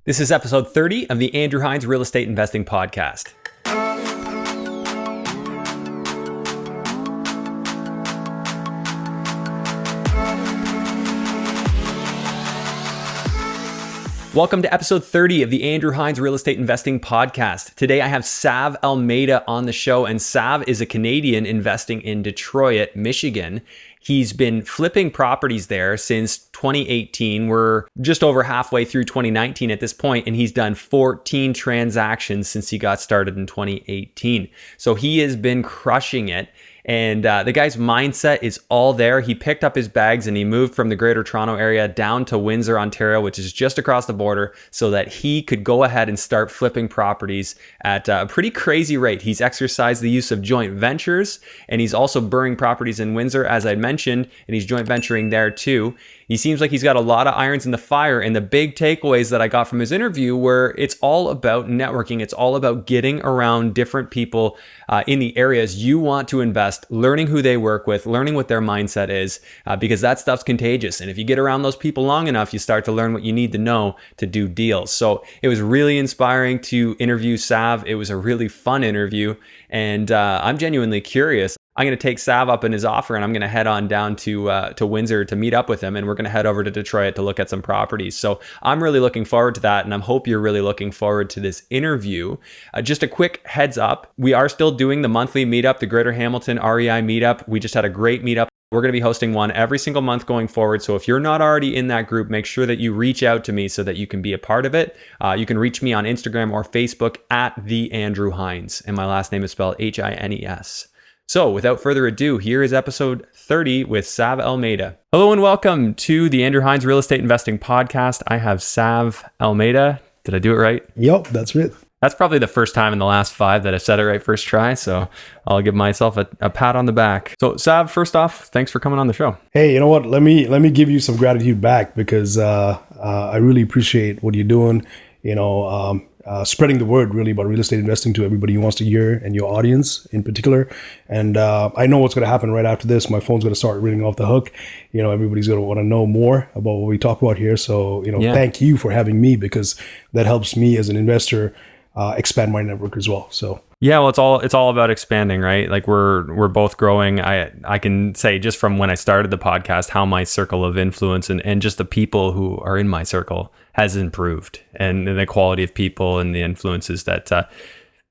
This is episode 30 of the Andrew Hines Real Estate Investing Podcast. Welcome to episode 30 of the Andrew Hines Real Estate Investing Podcast. Today I have Sav Almeida on the show, and Sav is a Canadian investing in Detroit, Michigan. He's been flipping properties there since 2018. We're just over halfway through 2019 at this point, and he's done 14 transactions since he got started in 2018. So he has been crushing it. And the guy's mindset is all there. He picked up his bags and he moved from the Greater Toronto area down to Windsor, Ontario, which is just across the border, so that he could go ahead and start flipping properties at a pretty crazy rate. He's exercised the use of joint ventures, and he's also burning properties in Windsor, as I mentioned, and he's joint venturing there too. He seems like he's got a lot of irons in the fire, and the big takeaways that I got from his interview were it's all about networking. It's all about getting around different people in the areas you want to invest, learning who they work with, learning what their mindset is, because that stuff's contagious. And if you get around those people long enough, you start to learn what you need to know to do deals. So it was really inspiring to interview Sav. It was a really fun interview, and I'm genuinely curious. I'm going to take Sav up in his offer, and I'm going to head on down to Windsor to meet up with him, and we're going to head over to Detroit to look at some properties. So I'm really looking forward to that, and I hope you're really looking forward to this interview. Just a quick heads up, we are still doing the monthly meetup, the Greater Hamilton REI meetup. We just had a great meetup. We're going to be hosting one every single month going forward. So if you're not already in that group, make sure that you reach out to me so that you can be a part of it. You can reach me on Instagram or Facebook at the Andrew Hines, and my last name is spelled Hines. So without further ado, here is episode 30 with Sav Almeida. Hello and welcome to the Andrew Hines Real Estate Investing Podcast. I have Sav Almeida. Did I do it right? Yep, that's it. That's probably the first time in the last 5 that I've said it right first try. So I'll give myself a pat on the back. So Sav, first off, thanks for coming on the show. Hey, you know what? Let me give you some gratitude back because I really appreciate what you're doing. Spreading the word really about real estate investing to everybody who wants to hear, and your audience in particular. And I know what's going to happen right after this. My phone's going to start ringing off the hook. Everybody's going to want to know more about what we talk about here. So, Thank you for having me, because that helps me as an investor expand my network as well. So. Yeah, well, it's all about expanding, right? Like we're both growing. I can say just from when I started the podcast, how my circle of influence and just the people who are in my circle has improved, and the quality of people and the influences that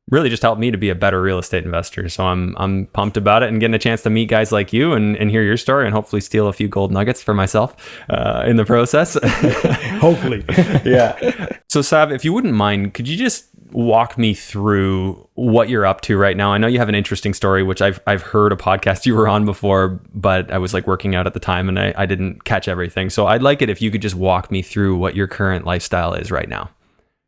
really just helped me to be a better real estate investor. So I'm pumped about it, and getting a chance to meet guys like you and hear your story, and hopefully steal a few gold nuggets for myself in the process. Hopefully. Yeah. So Sav, if you wouldn't mind, could you just walk me through what you're up to right now? I know you have an interesting story, which I've heard a podcast you were on before, but I was working out at the time and I didn't catch everything. So I'd like it if you could just walk me through what your current lifestyle is right now.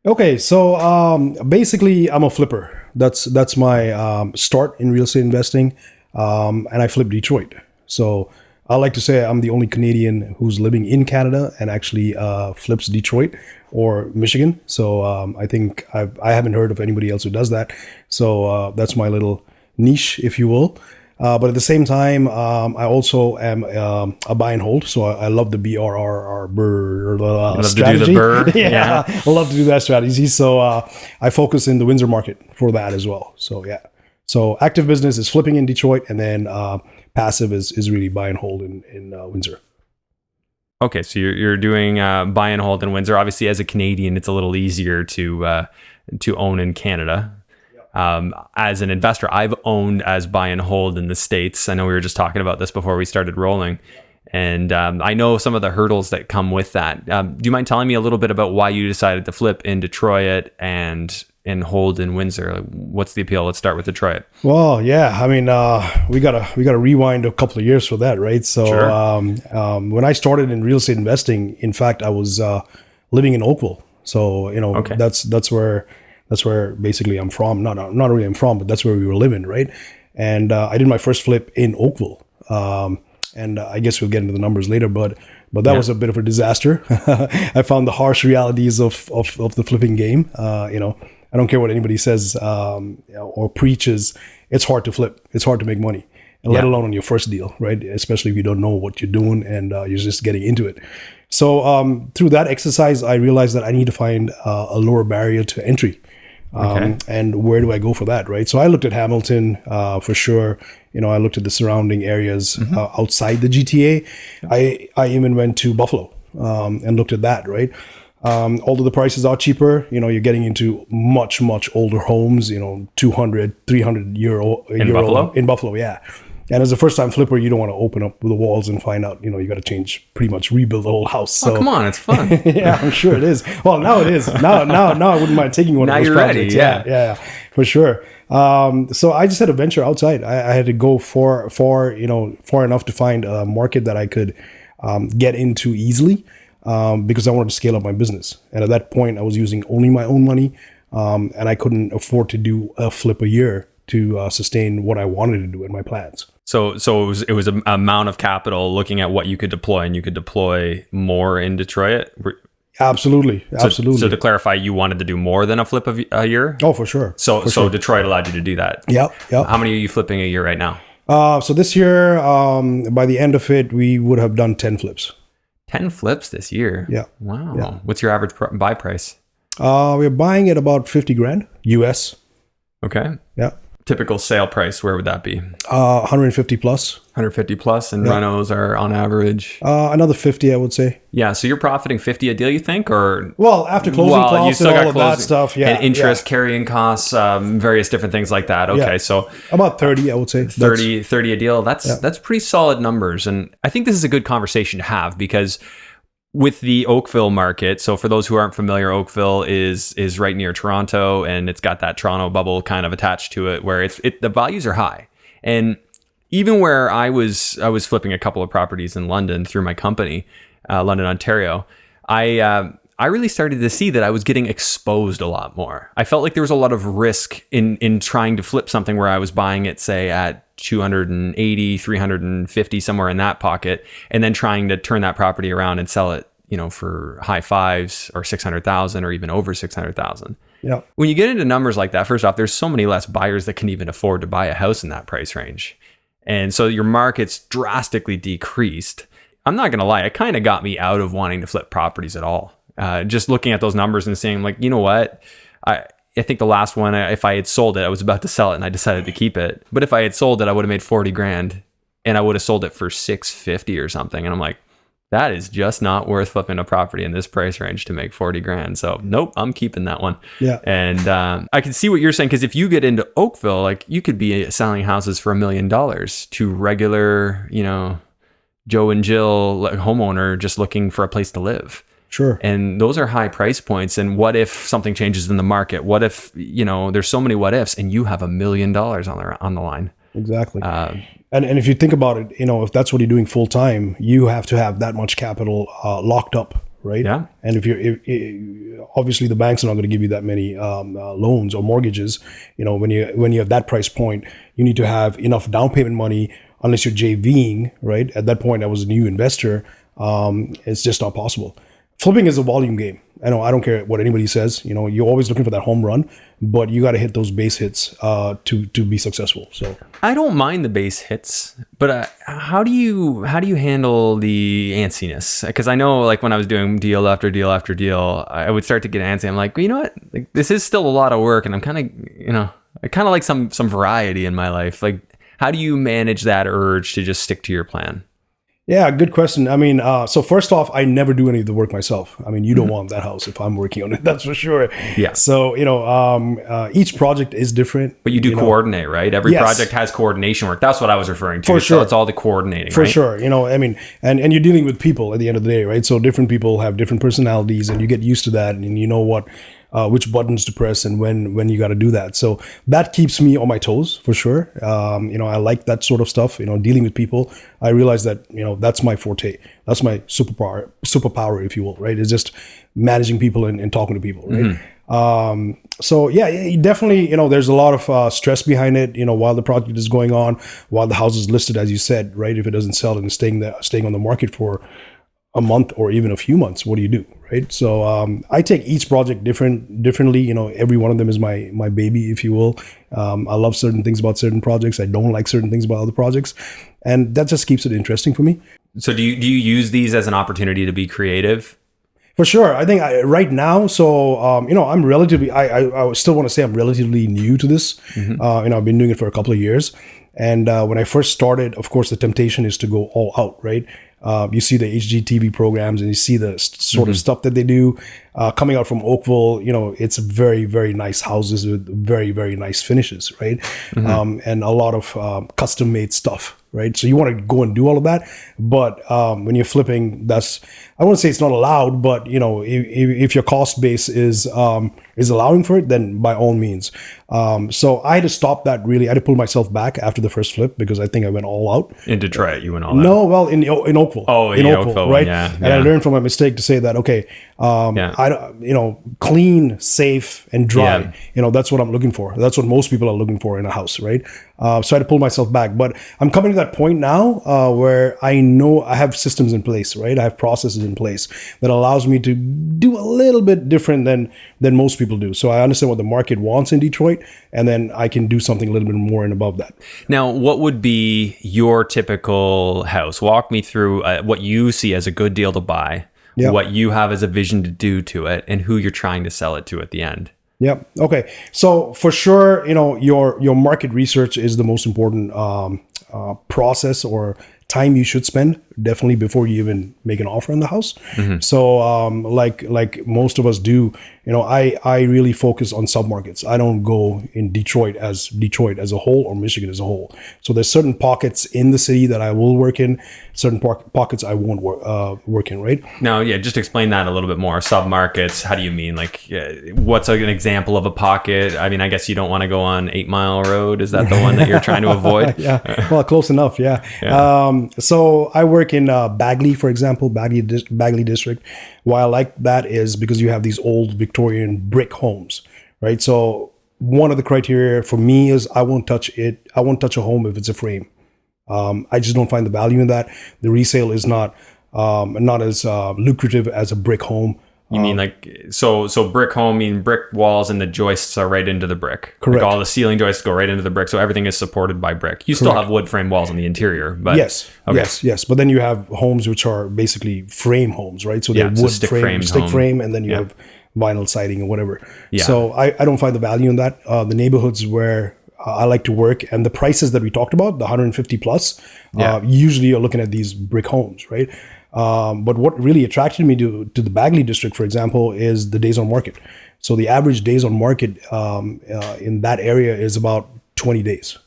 Okay, so basically I'm a flipper. That's my start in real estate investing, and I flip Detroit. So I like to say I'm the only Canadian who's living in Canada and actually flips Detroit or Michigan. So I think I haven't heard of anybody else who does that. So that's my little niche, if you will. But at the same time, I also am a buy and hold. So I love the BRRR strategy. To do the burr. Yeah, I love to do that strategy. So I focus in the Windsor market for that as well. So yeah. So active business is flipping in Detroit, and then passive is really buy and hold in Windsor. Okay, so you're doing buy and hold in Windsor. Obviously, as a Canadian, it's a little easier to own in Canada. As an investor, I've owned as buy and hold in the States. I know we were just talking about this before we started rolling, and I know some of the hurdles that come with that. Do you mind telling me a little bit about why you decided to flip in Detroit and hold in Windsor? What's the appeal? Let's start with Detroit. Well, yeah, I mean, we gotta rewind a couple of years for that, right? So, sure. When I started in real estate investing, in fact, I was living in Oakville. So, okay. That's where basically I'm from. Not really I'm from, but that's where we were living, right? And I did my first flip in Oakville. And I guess we'll get into the numbers later, but that was a bit of a disaster. I found the harsh realities of the flipping game. I don't care what anybody says or preaches. It's hard to flip. It's hard to make money, and let alone on your first deal, right? Especially if you don't know what you're doing and you're just getting into it. So through that exercise, I realized that I need to find a lower barrier to entry. And where do I go for that, right? So I looked at Hamilton for sure. I looked at the surrounding areas outside the GTA. I even went to Buffalo and looked at that, right? Although the prices are cheaper, you're getting into much, much older homes, 200, 300 year old. In Buffalo? In Buffalo, yeah. And as a first-time flipper, you don't want to open up the walls and find out, you got to change, pretty much rebuild the whole house. So, come on, it's fun. Yeah, I'm sure it is. Well, now it is. Now I wouldn't mind taking one now of those you're projects. Ready, yeah, for sure. So I just had to venture outside. I had to go far enough to find a market that I could get into easily because I wanted to scale up my business. And at that point, I was using only my own money, and I couldn't afford to do a flip a year to sustain what I wanted to do in my plans. So it was an amount of capital looking at what you could deploy, and you could deploy more in Detroit. Absolutely. So to clarify, you wanted to do more than a flip a year? Oh, for sure. So Detroit allowed you to do that. Yep. How many are you flipping a year right now? So this year, by the end of it, we would have done 10 flips. 10 flips this year? Yeah. Wow. Yeah. What's your average buy price? We're buying at about $50,000 US. Okay. Yeah. Typical sale price, where would that be? 150 plus. 150 plus, and renos are on average? Another 50, I would say. Yeah, so you're profiting 50 a deal, you think? Or well, after closing costs and all of that stuff, yeah. And interest, carrying costs, various different things like that. Okay, so about 30, I would say. 30 a deal. That's pretty solid numbers. And I think this is a good conversation to have because with the Oakville market, so for those who aren't familiar, Oakville is right near Toronto, and it's got that Toronto bubble kind of attached to it, where the values are high. And even where I was flipping a couple of properties in London through my company, London, Ontario, I really started to see that I was getting exposed a lot more. I felt like there was a lot of risk in trying to flip something where I was buying it, say, at 280, 350, somewhere in that pocket, and then trying to turn that property around and sell it, for high fives or 600,000 or even over 600,000. Yeah. When you get into numbers like that, first off, there's so many less buyers that can even afford to buy a house in that price range. And so your market's drastically decreased. I'm not going to lie, it kind of got me out of wanting to flip properties at all. Just looking at those numbers and saying, like, you know what? I think the last one, if I had sold it, I was about to sell it and I decided to keep it. But if I had sold it, I would have made 40 grand and I would have sold it for 650 or something. And I'm like, that is just not worth flipping a property in this price range to make 40 grand. So nope, I'm keeping that one. Yeah. And I can see what you're saying, because if you get into Oakville, like, you could be selling houses for $1 million to regular, Joe and Jill homeowner just looking for a place to live. Sure. And those are high price points. And what if something changes in the market? What if, there's so many what ifs and you have $1 million on the line? Exactly. And if you think about it, if that's what you're doing full time, you have to have that much capital locked up, right? Yeah. And if obviously the banks are not going to give you that many loans or mortgages. When you have that price point, you need to have enough down payment money. Unless you're JVing, right? At that point, I was a new investor. It's just not possible. Flipping is a volume game. I don't care what anybody says. You're always looking for that home run, but you got to hit those base hits to be successful. So I don't mind the base hits, but how do you handle the antsiness? Because I know, like, when I was doing deal after deal after deal, I would start to get antsy. I'm like, well, you know what? Like, this is still a lot of work, and I'm kind of, I kind of like some variety in my life. Like, how do you manage that urge to just stick to your plan? Yeah, good question. I mean, so first off, I never do any of the work myself. I mean, you don't want that house if I'm working on it, that's for sure. Yeah. So, each project is different. But you do coordinate, right? Every project has coordination work. That's what I was referring to. For sure. So it's all the coordinating, for right? sure. I mean, and you're dealing with people at the end of the day, right? So different people have different personalities and you get used to that and you know what, which buttons to press and when you got to do that. So that keeps me on my toes for sure. I like that sort of stuff, dealing with people. I realize that, that's my forte. That's my superpower, if you will, right? It's just managing people and talking to people, right? Mm-hmm. So yeah, definitely, there's a lot of stress behind it, while the project is going on, while the house is listed, as you said, right? If it doesn't sell and staying on the market for a month or even a few months, what do you do, right? So I take each project differently. Every one of them is my baby, if you will. I love certain things about certain projects. I don't like certain things about other projects, and that just keeps it interesting for me. So do you use these as an opportunity to be creative? For sure. I think right now, so, I'm relatively, I still want to say I'm relatively new to this. I've been doing it for a couple of years. And when I first started, of course, the temptation is to go all out, right? You see the HGTV programs and you see the sort of stuff that they do coming out from Oakville. It's very, very nice houses with very, very nice finishes, right? And a lot of custom made stuff, right? So you want to go and do all of that. But when you're flipping, I wouldn't say it's not allowed, but if your cost base is allowing for it, then by all means. So I had to stop that really. I had to pull myself back after the first flip because I think I went all out. In Detroit, you went all out? No, well, in Oakville. Oh, in Oakville, right? Yeah. And I learned from my mistake to say that, okay, clean, safe, and dry. That's what I'm looking for. That's what most people are looking for in a house, right? So I had to pull myself back. But I'm coming to that point now where I know I have systems in place, right? I have processes in place that allows me to do a little bit different than most people do. So I understand what the market wants in Detroit, and then I can do something a little bit more and above that. Now, what would be your typical house? Walk me through what you see as a good deal to buy, what you have as a vision to do to it, and who you're trying to sell it to at the end. Yeah. Okay. So for sure, your market research is the most important process or time you should spend, definitely before you even make an offer on the house. So like most of us do, I really focus on submarkets. I don't go in Detroit as a whole or Michigan as a whole. So there's certain pockets in the city that I will work in, certain pockets I won't work in, right? Now, just explain that a little bit more. Submarkets, how do you mean? Like, what's an example of a pocket? I mean, I guess you don't want to go on 8 Mile Road. Is that the one that you're trying to avoid? Yeah, well, close enough, yeah. So I work in Bagley, for example, Bagley district. Why I like that is because you have these old Victorian brick homes, right? So one of the criteria for me is I won't touch it. I won't touch a home if it's a frame. I just don't find the value in that. The resale is not as lucrative as a brick home. You mean like, so brick home, mean brick walls and the joists are right into the brick. Correct. Like all the ceiling joists go right into the brick. So everything is supported by brick. You still have wood frame walls on the interior, but yes. But then you have homes which are basically frame homes, right? So they're wood stick frame, and then you have vinyl siding and whatever. Yeah. So I don't find the value in that. The neighborhoods where I like to work and the prices that we talked about, the 150 plus, usually you're looking at these brick homes, right? But what really attracted me to the Bagley district, for example, is the days on market. So the average days on market in that area is about 20 days.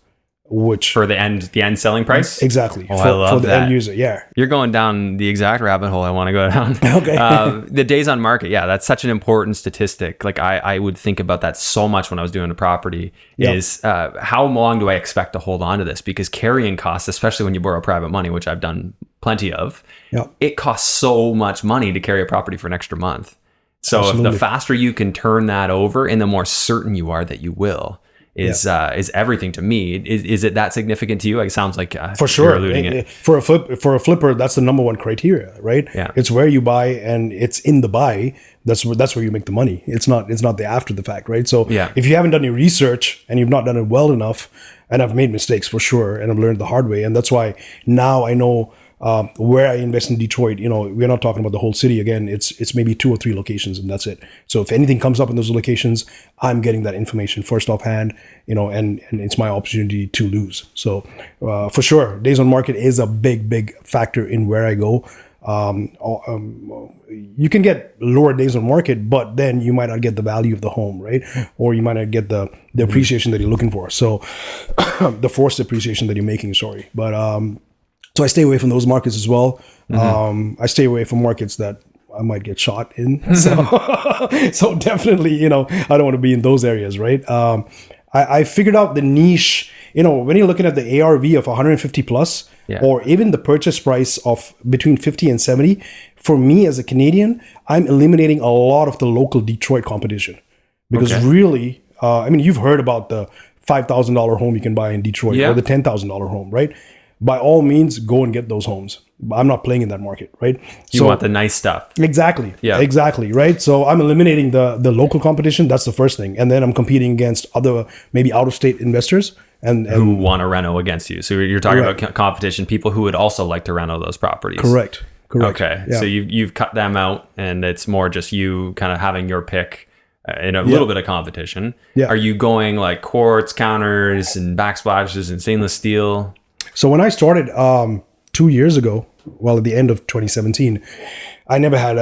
Which for the end selling price? Exactly. I love the that. end user, yeah. You're going down the exact rabbit hole I want to go down. Okay. The days on market, that's such an important statistic. Like I would think about that so much when I was doing a property is how long do I expect to hold on to this? Because carrying costs, especially when you borrow private money, which I've done plenty of, it costs so much money to carry a property for an extra month. So Absolutely. If the faster you can turn that over and the more certain you are that you will, is everything to me. Is it that significant to you? It sounds like for sure. You're alluding it. For a flipper, that's the number one criteria, right? Yeah. It's where you buy and it's in the buy. That's where you make the money. It's not the after the fact, right? So if you haven't done your research and you've not done it well enough, and I've made mistakes for sure, and I've learned the hard way, and that's why now I know where I invest in Detroit. We're not talking about the whole city again. It's maybe 2 or 3 locations, and that's it. So if anything comes up in those locations, I'm getting that information first offhand, and it's my opportunity to lose. So for sure, days on market is a big factor in where I go. You can get lower days on market, but then you might not get the value of the home, right? Or you might not get the appreciation that you're looking for. So the forced appreciation that you're making, but so I stay away from those markets as well. I stay away from markets that I might get shot in. So definitely, I don't want to be in those areas, right? I figured out the niche, when you're looking at the ARV of 150 plus, or even the purchase price of between 50 and 70, for me as a Canadian, I'm eliminating a lot of the local Detroit competition. Because really, you've heard about the $5,000 home you can buy in Detroit or the $10,000 home, right? by all means, go and get those homes. I'm not playing in that market, right? You want the nice stuff. Exactly. Yeah. Exactly. Right. So I'm eliminating the local competition. That's the first thing. And then I'm competing against other maybe out of state investors and who want to reno against you. So you're talking about competition, people who would also like to reno those properties. Correct. Okay. Yeah. So you've cut them out, and it's more just you kind of having your pick in a little bit of competition. Yeah. Are you going like quartz counters and backsplashes and stainless steel? So when I started 2 years ago, well, at the end of 2017, I never had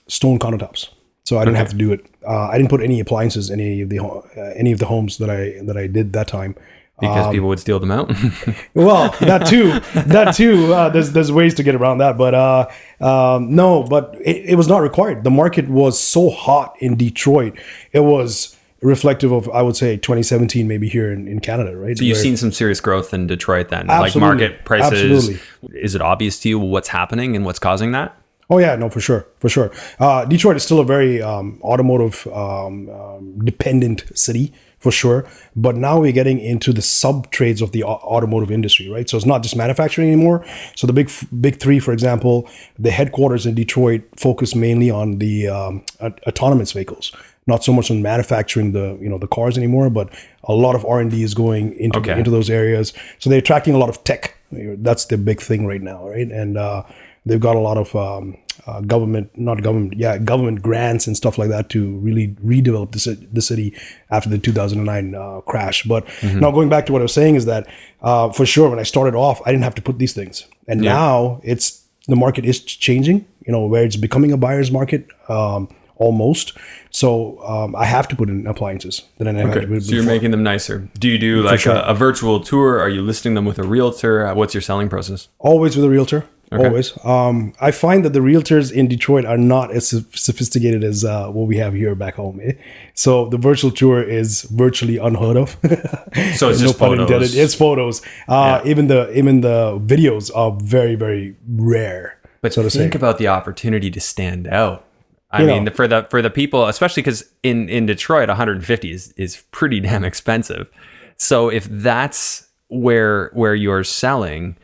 stone countertops, so I didn't have to do it. I didn't put any appliances in any of the homes that I did that time. Because people would steal them out. Well, that too. There's ways to get around that, but no. But it was not required. The market was so hot in Detroit. It was reflective of, I would say, 2017, maybe here in Canada, right? So you've seen some serious growth in Detroit then, absolutely, like market prices. Absolutely. Is it obvious to you what's happening and what's causing that? Oh yeah, no, for sure. Detroit is still a very automotive dependent city, for sure. But now we're getting into the sub trades of the automotive industry, right? So it's not just manufacturing anymore. So the big three, for example, the headquarters in Detroit focus mainly on the autonomous vehicles, not so much on manufacturing the cars anymore, but a lot of R&D is going into those areas. So they're attracting a lot of tech. That's the big thing right now, right? And they've got a lot of government grants and stuff like that to really redevelop the city after the 2009 crash. But now going back to what I was saying is that for sure, when I started off, I didn't have to put these things. And now the market is changing, where it's becoming a buyer's market almost. So I have to put in appliances. So you're making them nicer. Do you do like a virtual tour? Are you listing them with a realtor? What's your selling process? Always with a realtor. Okay. Always. I find that the realtors in Detroit are not as sophisticated as what we have here back home. So the virtual tour is virtually unheard of. So it's just photos. It's photos. Even the videos are very, very rare. But think about the opportunity to stand out. I mean, for the people, especially because in Detroit, 150 is pretty damn expensive. So if that's where you're selling,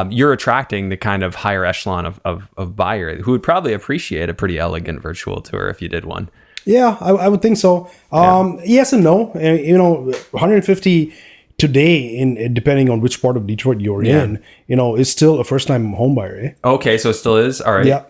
you're attracting the kind of higher echelon of buyer who would probably appreciate a pretty elegant virtual tour if you did one. Yeah, I would think so. Yes and no. 150 today, depending on which part of Detroit you're in, is still a first-time home buyer. Okay, so it still is. All right. Yeah.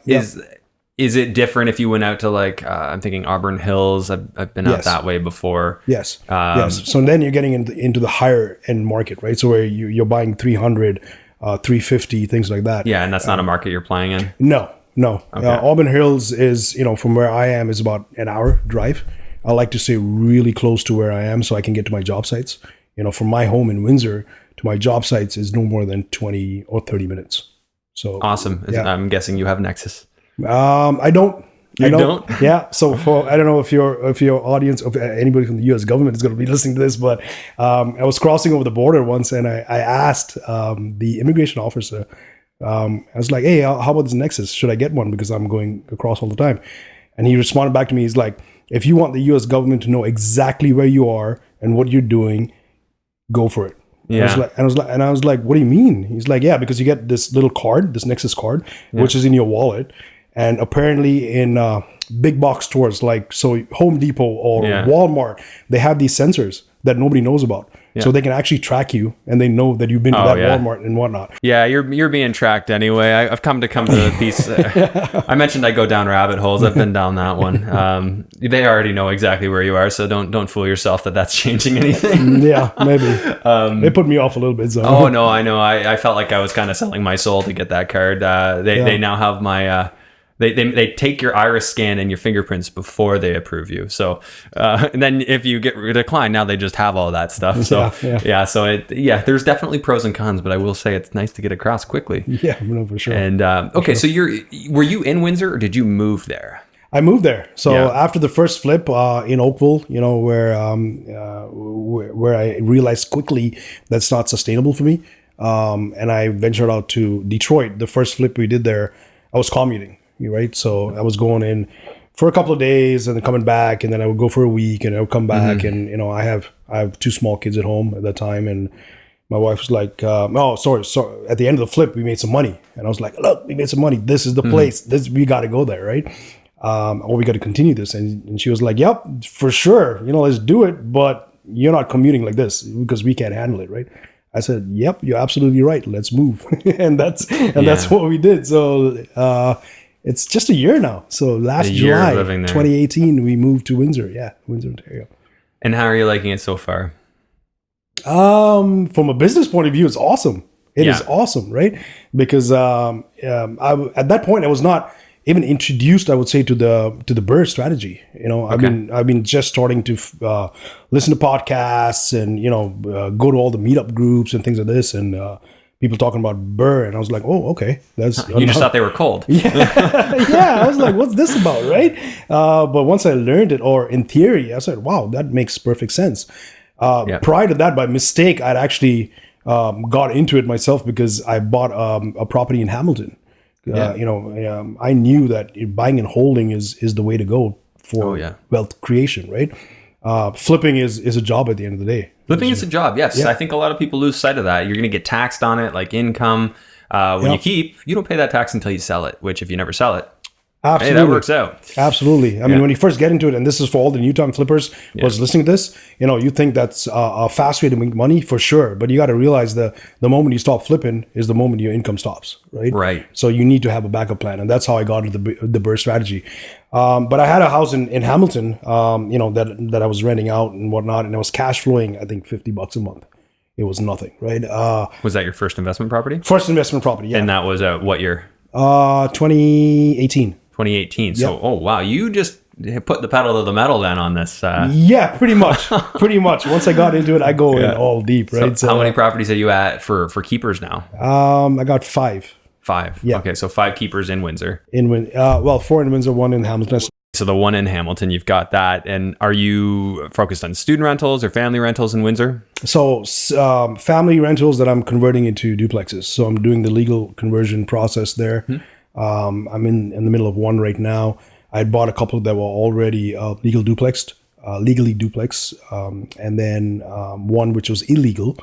Is it different if you went out to I'm thinking Auburn Hills? I've been out that way before. Yes. Yes. So then you're getting into the higher end market, right? So where you're buying 300. 350, things like that. Yeah, and that's not a market you're playing in? No. Okay. Auburn Hills is, from where I am, is about an hour drive. I like to stay really close to where I am so I can get to my job sites. From my home in Windsor to my job sites is no more than 20 or 30 minutes. So awesome. Yeah. I'm guessing you have Nexus. I don't. You don't? Yeah. So I don't know if your audience, if anybody from the U.S. government is going to be listening to this, but I was crossing over the border once, and I asked the immigration officer. I was like, "Hey, how about this Nexus? Should I get one because I'm going across all the time?" And he responded back to me. He's like, "If you want the U.S. government to know exactly where you are and what you're doing, go for it." Yeah. I was like, "What do you mean?" He's like, "Yeah, because you get this little card, this Nexus card, which is in your wallet." And apparently in big box stores like Home Depot or Walmart, they have these sensors that nobody knows about. Yeah. So they can actually track you and they know that you've been to that Walmart and whatnot. Yeah, you're being tracked anyway. I've come to the piece. I mentioned I go down rabbit holes. I've been down that one. They already know exactly where you are, so don't fool yourself that that's changing anything. Yeah, maybe. It put me off a little bit. So. Oh, no, I know. I felt like I was kind of selling my soul to get that card. They now have my... They take your iris scan and your fingerprints before they approve you. So, and then if you get declined, now they just have all that stuff. So So there's definitely pros and cons, but I will say it's nice to get across quickly. Yeah, no, for sure. And so were you in Windsor or did you move there? I moved there. So after the first flip in Oakville, where I realized quickly that's not sustainable for me, and I ventured out to Detroit. The first flip we did there, I was commuting. Right, so I was going in for a couple of days and then coming back, and then I would go for a week and I would come back, and I have two small kids at home at that time, and my wife was like, oh, sorry. At the end of the flip, we made some money. And I was like, look, we made some money. This is the place. We got to go there, right? Or we got to continue this. And she was like, yep, for sure. Let's do it. But you're not commuting like this because we can't handle it, right? I said, yep, you're absolutely right. Let's move. and that's what we did. So it's just a year now. So last July, 2018, we moved to Windsor. Yeah, Windsor, Ontario. And how are you liking it so far? From a business point of view, it's awesome. It is awesome, right? Because at that point, I was not even introduced, I would say, to the BRRRR strategy. I've been just starting to listen to podcasts and go to all the meetup groups and things like this, and people talking about BRRRR, and I was like, oh, okay, that's you just thought they were cold. Yeah, I was like, what's this about, right? But once I learned it, or in theory, I said, wow, that makes perfect sense. Prior to that, by mistake, I'd actually got into it myself because I bought a property in Hamilton. I knew that buying and holding is the way to go for wealth creation, right? Flipping is a job at the end of the day. Flipping is a job, yes. Yeah. I think a lot of people lose sight of that. You're going to get taxed on it, like income. You don't pay that tax until you sell it, which if you never sell it, absolutely, hey, that works out. Absolutely. I mean, when you first get into it, and this is for all the new time flippers was listening to this, you think that's a fast way to make money for sure. But you got to realize the moment you stop flipping is the moment your income stops, right? Right. So you need to have a backup plan. And that's how I got into the BRRRR strategy. But I had a house in Hamilton, that I was renting out and whatnot. And it was cash flowing, I think, $50 a month. It was nothing, right? Was that your first investment property? First investment property, yeah. And that was what year? 2018. 2018. So, oh wow, you just put the pedal to the metal then on this. Yeah, pretty much. Pretty much. Once I got into it, I go in all deep, right? So how many properties are you at for keepers now? I got 5. 5. Yeah. Okay, so 5 keepers in Windsor. 4 in Windsor, 1 in Hamilton. So the one in Hamilton, you've got that. And are you focused on student rentals or family rentals in Windsor? So family rentals that I'm converting into duplexes. So I'm doing the legal conversion process there. I'm in the middle of one right now. I had bought a couple that were already legally duplexed, and then one which was illegal.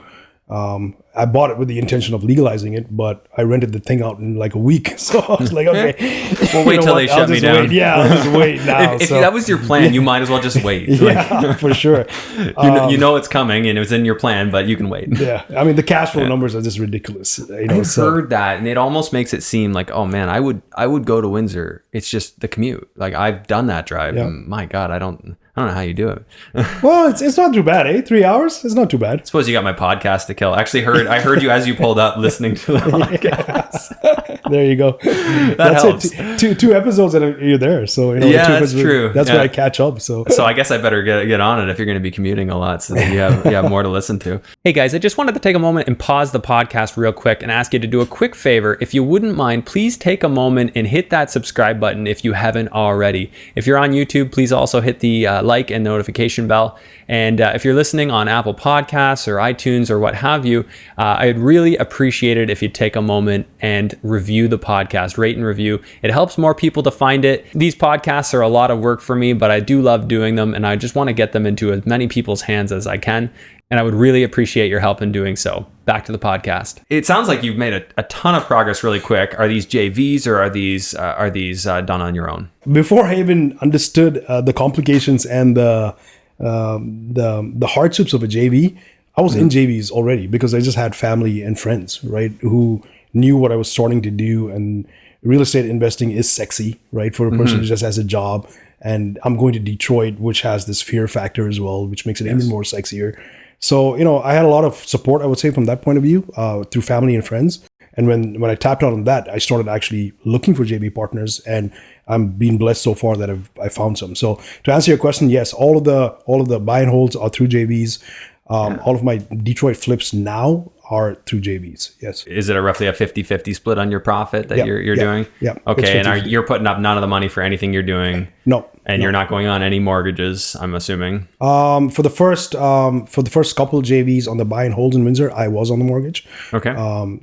I bought it with the intention of legalizing it, but I rented the thing out in like a week. So I was like, okay, we'll wait till they shut me down. Yeah, I'll just wait now. If that was your plan, you might as well just wait. Yeah, for sure. You know it's coming and it was in your plan, but you can wait. Yeah. I mean, the cash flow numbers are just ridiculous. I've heard that, and it almost makes it seem like, oh man, I would go to Windsor. It's just the commute. Like I've done that drive. Yeah. And my God, I don't know how you do it. Well, it's not too bad, eh? 3 hours? It's not too bad. I suppose you got my podcast to kill. I heard you as you pulled up listening to the podcast. There you go. That's helps. It. Two episodes and you're there. So that's true. That's when I catch up. So I guess I better get on it if you're going to be commuting a lot, so that you have more to listen to. Hey guys, I just wanted to take a moment and pause the podcast real quick and ask you to do a quick favor. If you wouldn't mind, please take a moment and hit that subscribe button if you haven't already. If you're on YouTube, please also hit the like and notification bell. And if you're listening on Apple Podcasts or iTunes or what have you, I'd really appreciate it if you'd take a moment and review the podcast, rate and review. It helps more people to find it. These podcasts are a lot of work for me, but I do love doing them, and I just want to get them into as many people's hands as I can. And I would really appreciate your help in doing so. Back to the podcast. It sounds like you've made a ton of progress really quick. Are these JVs or are these done on your own? Before I even understood the complications and the hardships of a JV, I was in JVs already because I just had family and friends, right, who knew what I was starting to do. And real estate investing is sexy, right, for a person who just has a job. And I'm going to Detroit, which has this fear factor as well, which makes it even more sexier. So, I had a lot of support, I would say, from that point of view, through family and friends. And when I tapped out on that, I started actually looking for JV partners, and I'm being blessed so far that I found some. So to answer your question, yes, all of the buy and holds are through JVs. All of my Detroit flips now are through JVs. Yes. Is it roughly a 50-50 split on your profit that you're doing? Yeah. Okay. And you're putting up none of the money for anything you're doing? No. And you're not going on any mortgages, I'm assuming? For the first couple of JVs on the buy and hold in Windsor, I was on the mortgage. Okay.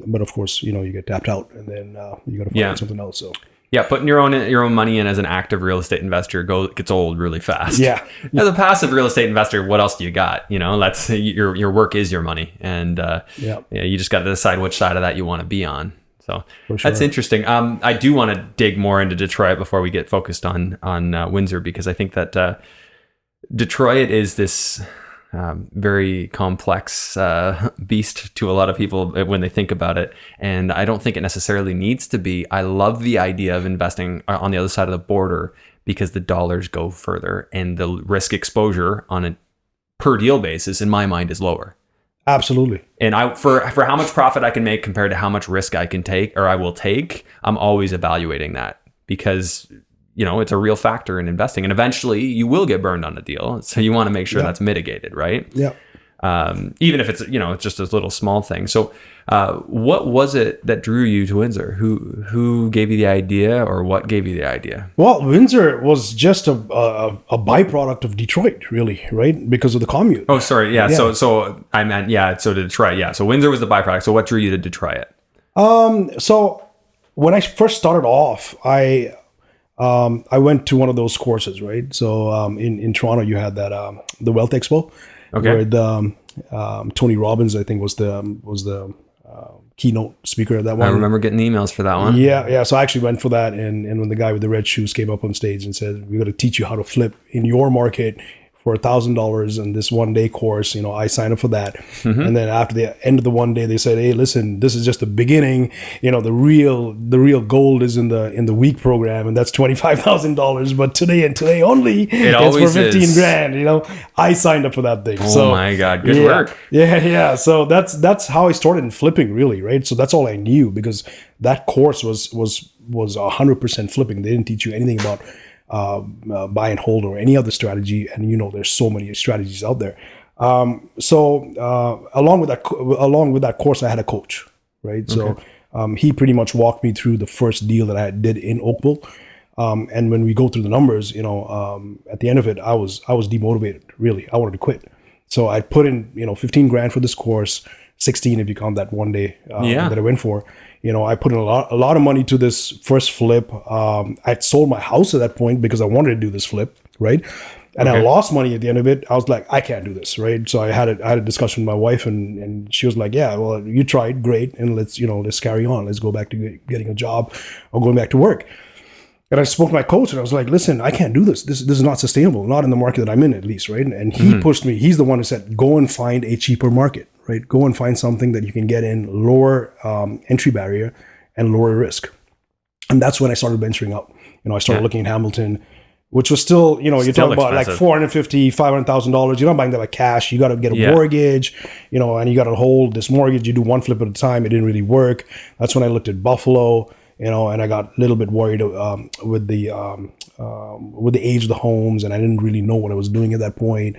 But of course, you get tapped out, and then you got to find something else. So. Yeah, putting your own money in as an active real estate investor gets old really fast. Yeah. As a passive real estate investor, what else do you got? That's your work is your money, and you just got to decide which side of that you want to be on. So that's interesting. I do want to dig more into Detroit before we get focused on Windsor, because I think that Detroit is this very complex beast to a lot of people when they think about it, and I don't think it necessarily needs to be. I love the idea of investing on the other side of the border because the dollars go further and the risk exposure on a per deal basis in my mind is lower. Absolutely. And for how much profit I can make compared to how much risk I can take or I will take, I'm always evaluating that, because it's a real factor in investing, and eventually you will get burned on a deal. So you want to make sure that's mitigated, right? Yeah. Even if it's, it's just a little small thing. So what was it that drew you to Windsor? Who gave you the idea, or what gave you the idea? Well, Windsor was just a byproduct of Detroit, really, right? Because of the commute. Oh, sorry. Yeah. So I meant, so Detroit. Yeah. So Windsor was the byproduct. So what drew you to Detroit? So when I first started off, I went to one of those courses, right? So in Toronto, you had that the Wealth Expo, where the Tony Robbins, I think, was the keynote speaker at that one. I remember getting emails for that one. Yeah. So I actually went for that, and when the guy with the red shoes came up on stage and said, "We're going to teach you how to flip in your market for $1,000 in this 1-day course," I signed up for that. Mm-hmm. And then after the end of the 1 day, they said, "Hey, listen, this is just the beginning. The real gold is in the week program, and that's $25,000. But today and today only, it's for 15 grand." I signed up for that thing. Oh my God, good work. Yeah. So that's how I started in flipping, really, right? So that's all I knew, because that course was 100% flipping. They didn't teach you anything about buy and hold or any other strategy, and there's so many strategies out there. So along with that course, I had a coach, right? Okay. So he pretty much walked me through the first deal that I did in Oakville, and when we go through the numbers, at the end of it, I was demotivated. Really, I wanted to quit. So I put in 15 grand for this course, 16 if you count that 1 day that I went for. I put in a lot of money to this first flip. I'd sold my house at that point because I wanted to do this flip, right? And I lost money at the end of it. I was like, I can't do this, right? So I had a discussion with my wife, and she was like, "Yeah, well, you tried, great, and let's carry on. Let's go back to getting a job or going back to work." And I spoke to my coach, and I was like, "Listen, I can't do this. This is not sustainable, not in the market that I'm in, at least, right?" And he pushed me. He's the one who said, "Go and find a cheaper market, right? Go and find something that you can get in, lower entry barrier and lower risk." And that's when I started venturing out. I started looking at Hamilton, which was still, you're talking about like $450,000, $500,000. You're not buying that by cash. You got to get a mortgage, and you got to hold this mortgage. You do one flip at a time. It didn't really work. That's when I looked at Buffalo. And I got a little bit worried with the age of the homes, and I didn't really know what I was doing at that point.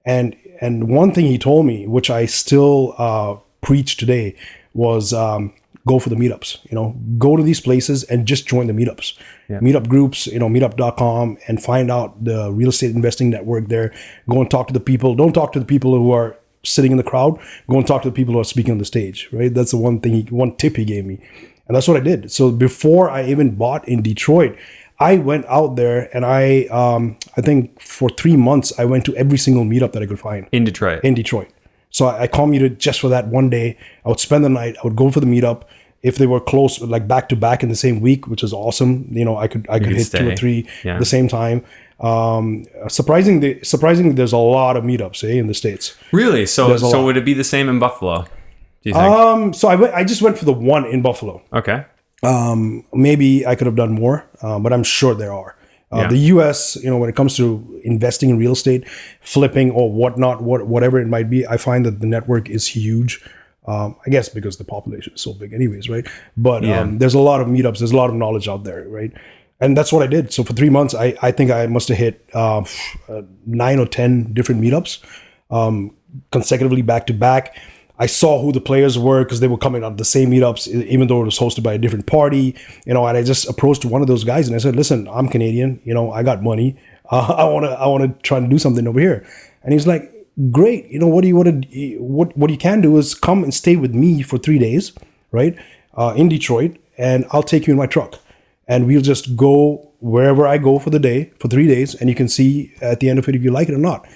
And one thing he told me, which I still preach today, was go for the meetups. Go to these places and just join the meetups. Yeah. Meetup groups, meetup.com, and find out the real estate investing network there. Go and talk to the people. Don't talk to the people who are sitting in the crowd. Go and talk to the people who are speaking on the stage. Right? That's the one tip he gave me. And that's what I did. So before I even bought in Detroit, I went out there, and I think for 3 months, I went to every single meetup that I could find. In Detroit. So I commuted just for that 1 day. I would spend the night. I would go for the meetup. If they were close, like back to back in the same week, which is awesome. I could hit stay. 2 or 3 at the same time. Surprisingly, there's a lot of meetups in the States. Really? So would it be the same in Buffalo? Do you think? So I just went for the one in Buffalo. Okay. Maybe I could have done more, but I'm sure there are. The U.S., when it comes to investing in real estate, flipping or whatnot, whatever it might be, I find that the network is huge. I guess because the population is so big anyways, right? But there's a lot of meetups. There's a lot of knowledge out there, right? And that's what I did. So for 3 months, I think I must have hit 9 or 10 different meetups consecutively back to back. I saw who the players were because they were coming on the same meetups, even though it was hosted by a different party, and I just approached one of those guys and I said, "Listen, I'm Canadian, I got money. I want to try to do something over here." And he's like, "Great. What you can do is come and stay with me for 3 days, right? In Detroit, and I'll take you in my truck. and we'll just go wherever I go for the day, for 3 days, and you can see at the end of it if you like it or not.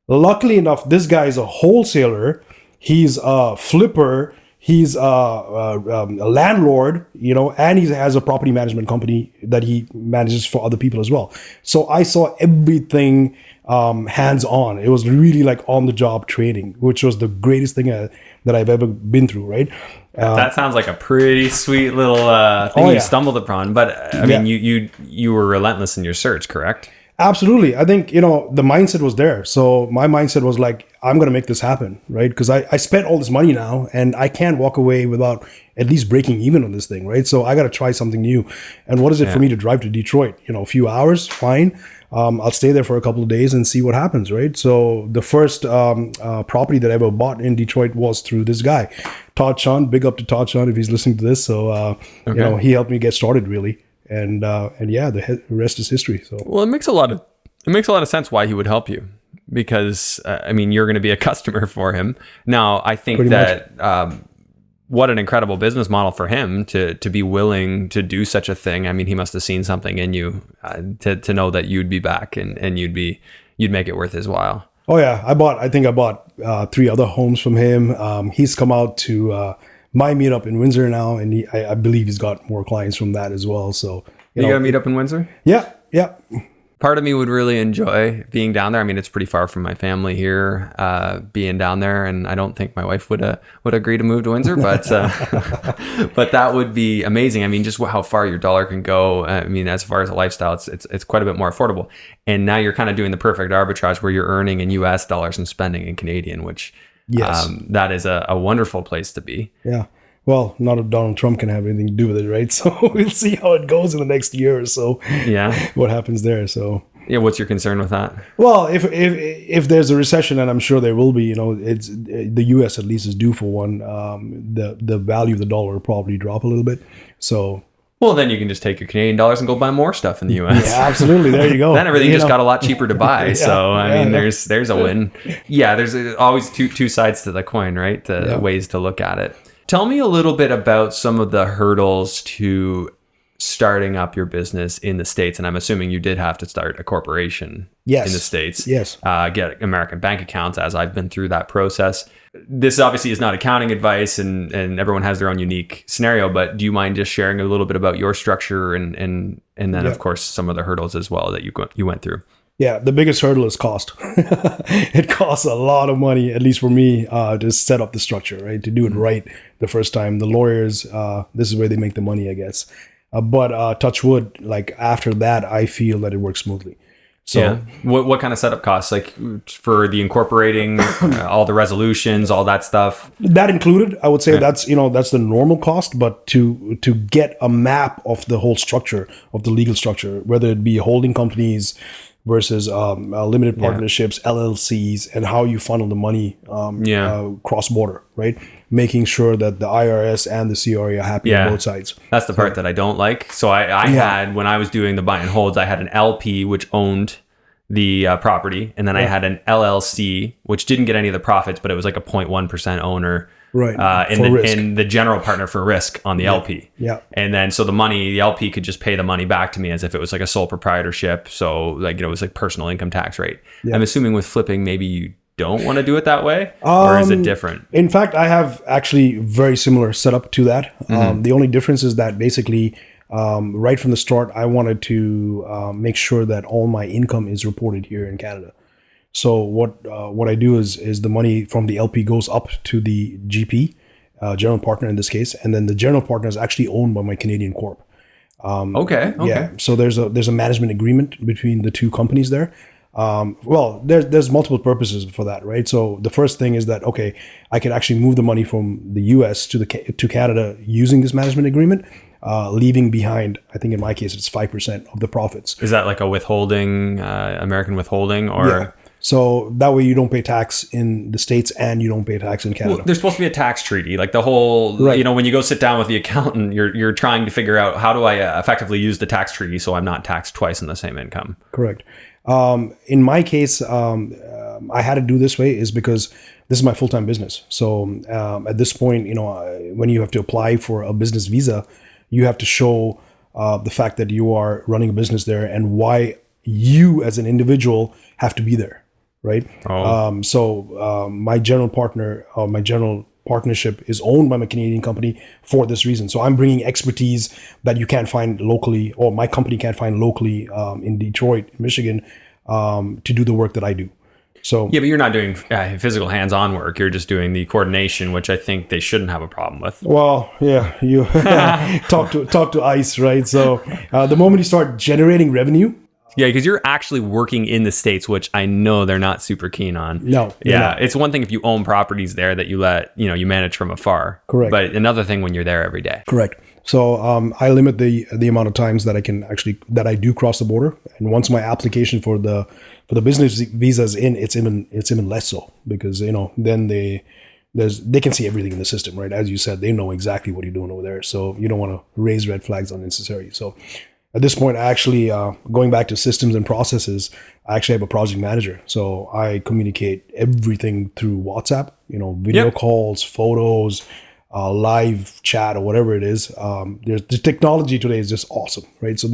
Luckily enough, this guy is a wholesaler. He's a flipper. He's a landlord, and he has a property management company that he manages for other people as well. So I saw everything hands-on. It was really like on-the-job training, which was the greatest thing that I've ever been through, right? That sounds like a pretty sweet little thing you stumbled upon. But I mean, you were relentless in your search, correct? Absolutely. I think, the mindset was there. So my mindset was like, I'm going to make this happen, right? Because I spent all this money now and I can't walk away without at least breaking even on this thing, right? So I got to try something new. And what is it for me to drive to Detroit? A few hours, fine. I'll stay there for a couple of days and see what happens, right? So the first property that I ever bought in Detroit was through this guy, Todd Chun. Big up to Todd Chun if he's listening to this. So, he helped me get started really. And the rest is history. So well, it makes a lot of sense why he would help you, because you're going to be a customer for him. Now, I think pretty that what an incredible business model for him to be willing to do such a thing. I mean, he must have seen something in you to know that you'd be back and you'd make it worth his while. Oh yeah, I think I bought 3 other homes from him. He's come out to my meetup in Windsor now, and I believe he's got more clients from that as well. So you got a meetup in Windsor? Yeah. Part of me would really enjoy being down there. I mean, it's pretty far from my family here, being down there, and I don't think my wife would agree to move to Windsor, but but that would be amazing. I mean, just how far your dollar can go. I mean, as far as a lifestyle, it's quite a bit more affordable. And now you're kind of doing the perfect arbitrage where you're earning in US dollars and spending in Canadian, which that is a wonderful place to be. Yeah. Well, not if Donald Trump can have anything to do with it, right? So we'll see how it goes in the next year or so. Yeah. What happens there. So yeah, what's your concern with that? Well, if there's a recession, and I'm sure there will be, it's the US at least is due for one, the value of the dollar will probably drop a little bit. So well, then you can just take your Canadian dollars and go buy more stuff in the US. Yeah, absolutely. There you go. Then everything just got a lot cheaper to buy. Yeah, so I mean, there's a win. Yeah, there's always two sides to the coin, right? The ways to look at it. Tell me a little bit about some of the hurdles to starting up your business in the States. And I'm assuming you did have to start a corporation in the States. Yes. Get American bank accounts, as I've been through that process. This obviously is not accounting advice, and everyone has their own unique scenario, but do you mind just sharing a little bit about your structure and then, of course, some of the hurdles as well that you went through? Yeah, the biggest hurdle is cost. It costs a lot of money, at least for me, to set up the structure, right? To do it right the first time. The lawyers, this is where they make the money, I guess. But touch wood, like after that, I feel that it works smoothly. So yeah. What kind of setup costs, like for the incorporating, all the resolutions, all that stuff? That included, I would say that's the normal cost. But to get a map of the whole structure, of the legal structure, whether it be holding companies versus limited partnerships, LLCs, and how you funnel the money cross-border, right? Making sure that the IRS and the CRA are happy on both sides. That's the part that I don't like. So I had, when I was doing the buy and holds, I had an LP which owned the property, and then I had an LLC which didn't get any of the profits, but it was like a 0.1% owner. Right. And the general partner for risk on the LP. Yeah. And then so the LP could just pay the money back to me as if it was like a sole proprietorship. So like, it was like personal income tax rate. Yeah. I'm assuming with flipping, maybe you don't want to do it that way, or is it different? In fact, I have actually very similar setup to that. The only difference is that basically right from the start, I wanted to make sure that all my income is reported here in Canada. So what I do is the money from the LP goes up to the GP, general partner in this case, and then the general partner is actually owned by my Canadian corp. Okay. Yeah. So there's a management agreement between the two companies there. Well, there's multiple purposes for that, right? So the first thing is that I can actually move the money from the US to Canada using this management agreement, leaving behind, I think in my case it's 5% of the profits. Is that like a withholding, American withholding, or? Yeah. So that way you don't pay tax in the States and you don't pay tax in Canada. Well, there's supposed to be a tax treaty, like the whole, when you go sit down with the accountant, you're trying to figure out how do I effectively use the tax treaty so I'm not taxed twice in the same income. Correct. In my case, I had to do this way is because this is my full-time business. So at this point, when you have to apply for a business visa, you have to show the fact that you are running a business there and why you as an individual have to be there, right? My general partner, my general partnership is owned by my Canadian company for this reason. So I'm bringing expertise that you can't find locally, or my company can't find locally in Detroit, Michigan, to do the work that I do. So yeah, but you're not doing physical hands-on work. You're just doing the coordination, which I think they shouldn't have a problem with. Well, yeah, you talk to ICE, right? So the moment you start generating revenue. Yeah, because you're actually working in the States, which I know they're not super keen on. No. Yeah, it's one thing if you own properties there that you manage from afar. Correct. But another thing when you're there every day. Correct. So I limit the amount of times that I do cross the border, and once my application for the business visa is in, it's even less so, because then they can see everything in the system, right? As you said, they know exactly what you're doing over there, so you don't want to raise red flags unnecessarily. So at this point, I actually, going back to systems and processes, I actually have a project manager. So I communicate everything through WhatsApp, video calls, photos, live chat, or whatever it is. The technology today is just awesome, right? So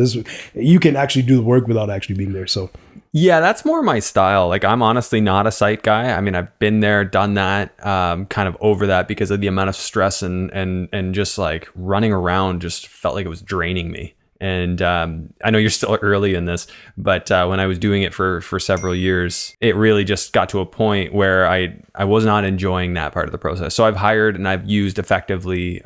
you can actually do the work without actually being there. So yeah, that's more my style. Like, I'm honestly not a site guy. I mean, I've been there, done that, kind of over that, because of the amount of stress and just like running around just felt like it was draining me. And I know you're still early in this, but when I was doing it for several years, it really just got to a point where I was not enjoying that part of the process. So I've hired and I've used effectively,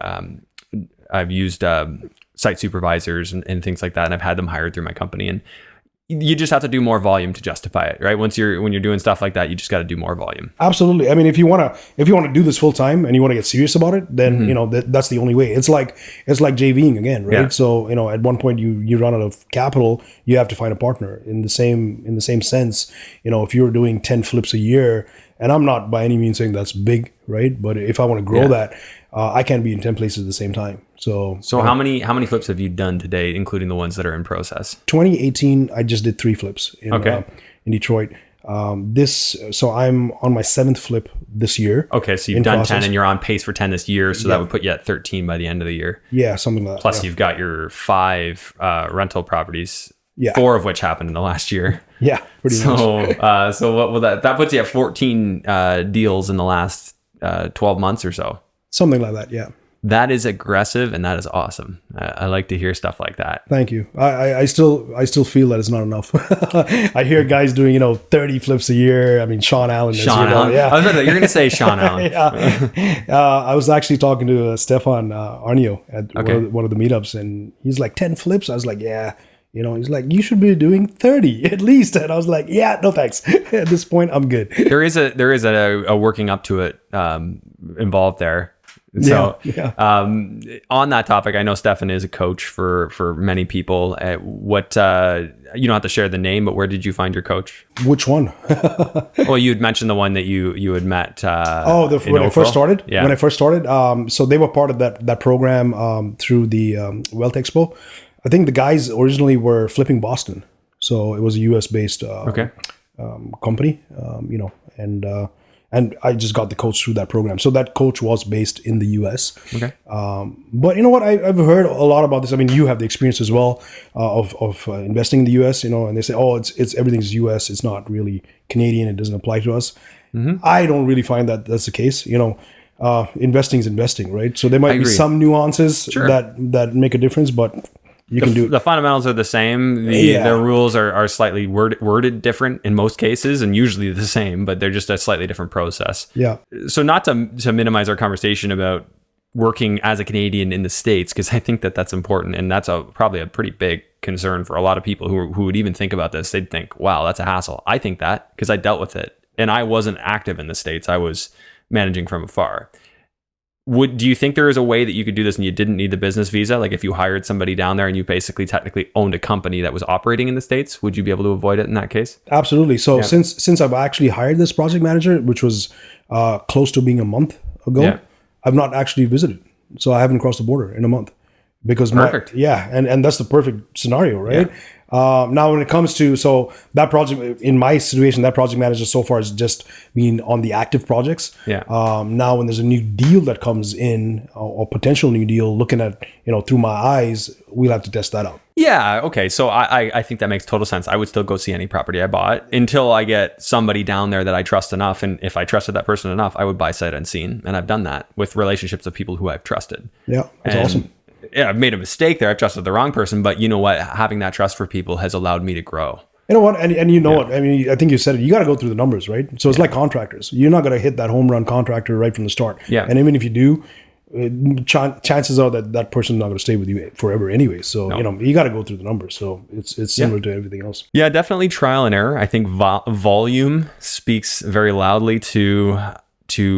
site supervisors and things like that. And I've had them hired through my company. And you just have to do more volume to justify it, right? When you're doing stuff like that, you just got to do more volume. Absolutely. I mean, if you want to do this full time and you want to get serious about it, then that's the only way. It's like JVing again, right? Yeah. So at one point you run out of capital, you have to find a partner. In the same sense, if you're doing 10 flips a year, and I'm not by any means saying that's big, right? But if I want to grow that, I can't be in 10 places at the same time. So how many flips have you done to date, including the ones that are in process? 2018, I just did 3 flips in Detroit. So I'm on my 7th flip this year. Okay, so you've done process. 10 and you're on pace for 10 this year, so that would put you at 13 by the end of the year. Yeah, something like that. Plus you've got your 5 rental properties. Yeah. 4 of which happened in the last year. Yeah, pretty much. So what will that puts you at 14 deals in the last 12 months or so. Something like that, yeah. That is aggressive, and that is awesome. I like to hear stuff like that. Thank you. I still feel that it's not enough. I hear guys doing 30 flips a year. I mean, Sean Allen. Yeah. I was about to, you're going to say Sean Allen. Yeah. I was actually talking to Stefan Arnio at one of the meetups, and he's like 10 flips. I was like, yeah. He's like, you should be doing 30 at least. And I was like, yeah, no thanks. At this point, I'm good. There is a working up to it involved there. So on that topic, I know Stefan is a coach for many people. What you don't have to share the name, but where did you find your coach? Which one? Well, you had mentioned the one that you had met. When I first started. Yeah. When I first started, so they were part of that program through the Wealth Expo. I think the guys originally were flipping Boston, so it was a U.S. based company. And I just got the coach through that program. So that coach was based in the U.S. Okay. But you know what? I've heard a lot about this. I mean, you have the experience as well of investing in the U.S. And they say, oh, it's everything's U.S. It's not really Canadian. It doesn't apply to us. Mm-hmm. I don't really find that that's the case. Investing is investing, right? So there might be some nuances that make a difference, but you can do it. The fundamentals are the same. The rules are slightly worded different in most cases, and usually the same, but they're just a slightly different process. Yeah. So not to minimize our conversation about working as a Canadian in the States, because I think that's important, and that's probably a pretty big concern for a lot of people who would even think about this. They'd think, wow, that's a hassle. I think that because I dealt with it, and I wasn't active in the States. I was managing from afar. Do you think there is a way that you could do this and you didn't need the business visa? Like if you hired somebody down there and you basically technically owned a company that was operating in the States, would you be able to avoid it in that case? Absolutely. So since I've actually hired this project manager, which was close to being a month ago, I've not actually visited. So I haven't crossed the border in a month because and that's the perfect scenario, right? Now, when it comes to, so that project, in my situation, that project manager so far has just been on the active projects. Yeah. Now, when there's a new deal that comes in, or potential new deal, looking at, through my eyes, we'll have to test that out. Yeah. Okay. So I think that makes total sense. I would still go see any property I bought until I get somebody down there that I trust enough. And if I trusted that person enough, I would buy sight unseen. And I've done that with relationships of people who I've trusted. Yeah. That's awesome. Yeah, I've made a mistake there. I've trusted the wrong person, but you know what? Having that trust for people has allowed me to grow. You know what? And you know what? I mean, I think you said it. You got to go through the numbers, right? So it's like contractors. You're not going to hit that home run contractor right from the start. Yeah. And even if you do, chances are that person's not going to stay with you forever anyway. So, you got to go through the numbers. So it's similar to everything else. Yeah, definitely trial and error. I think volume speaks very loudly to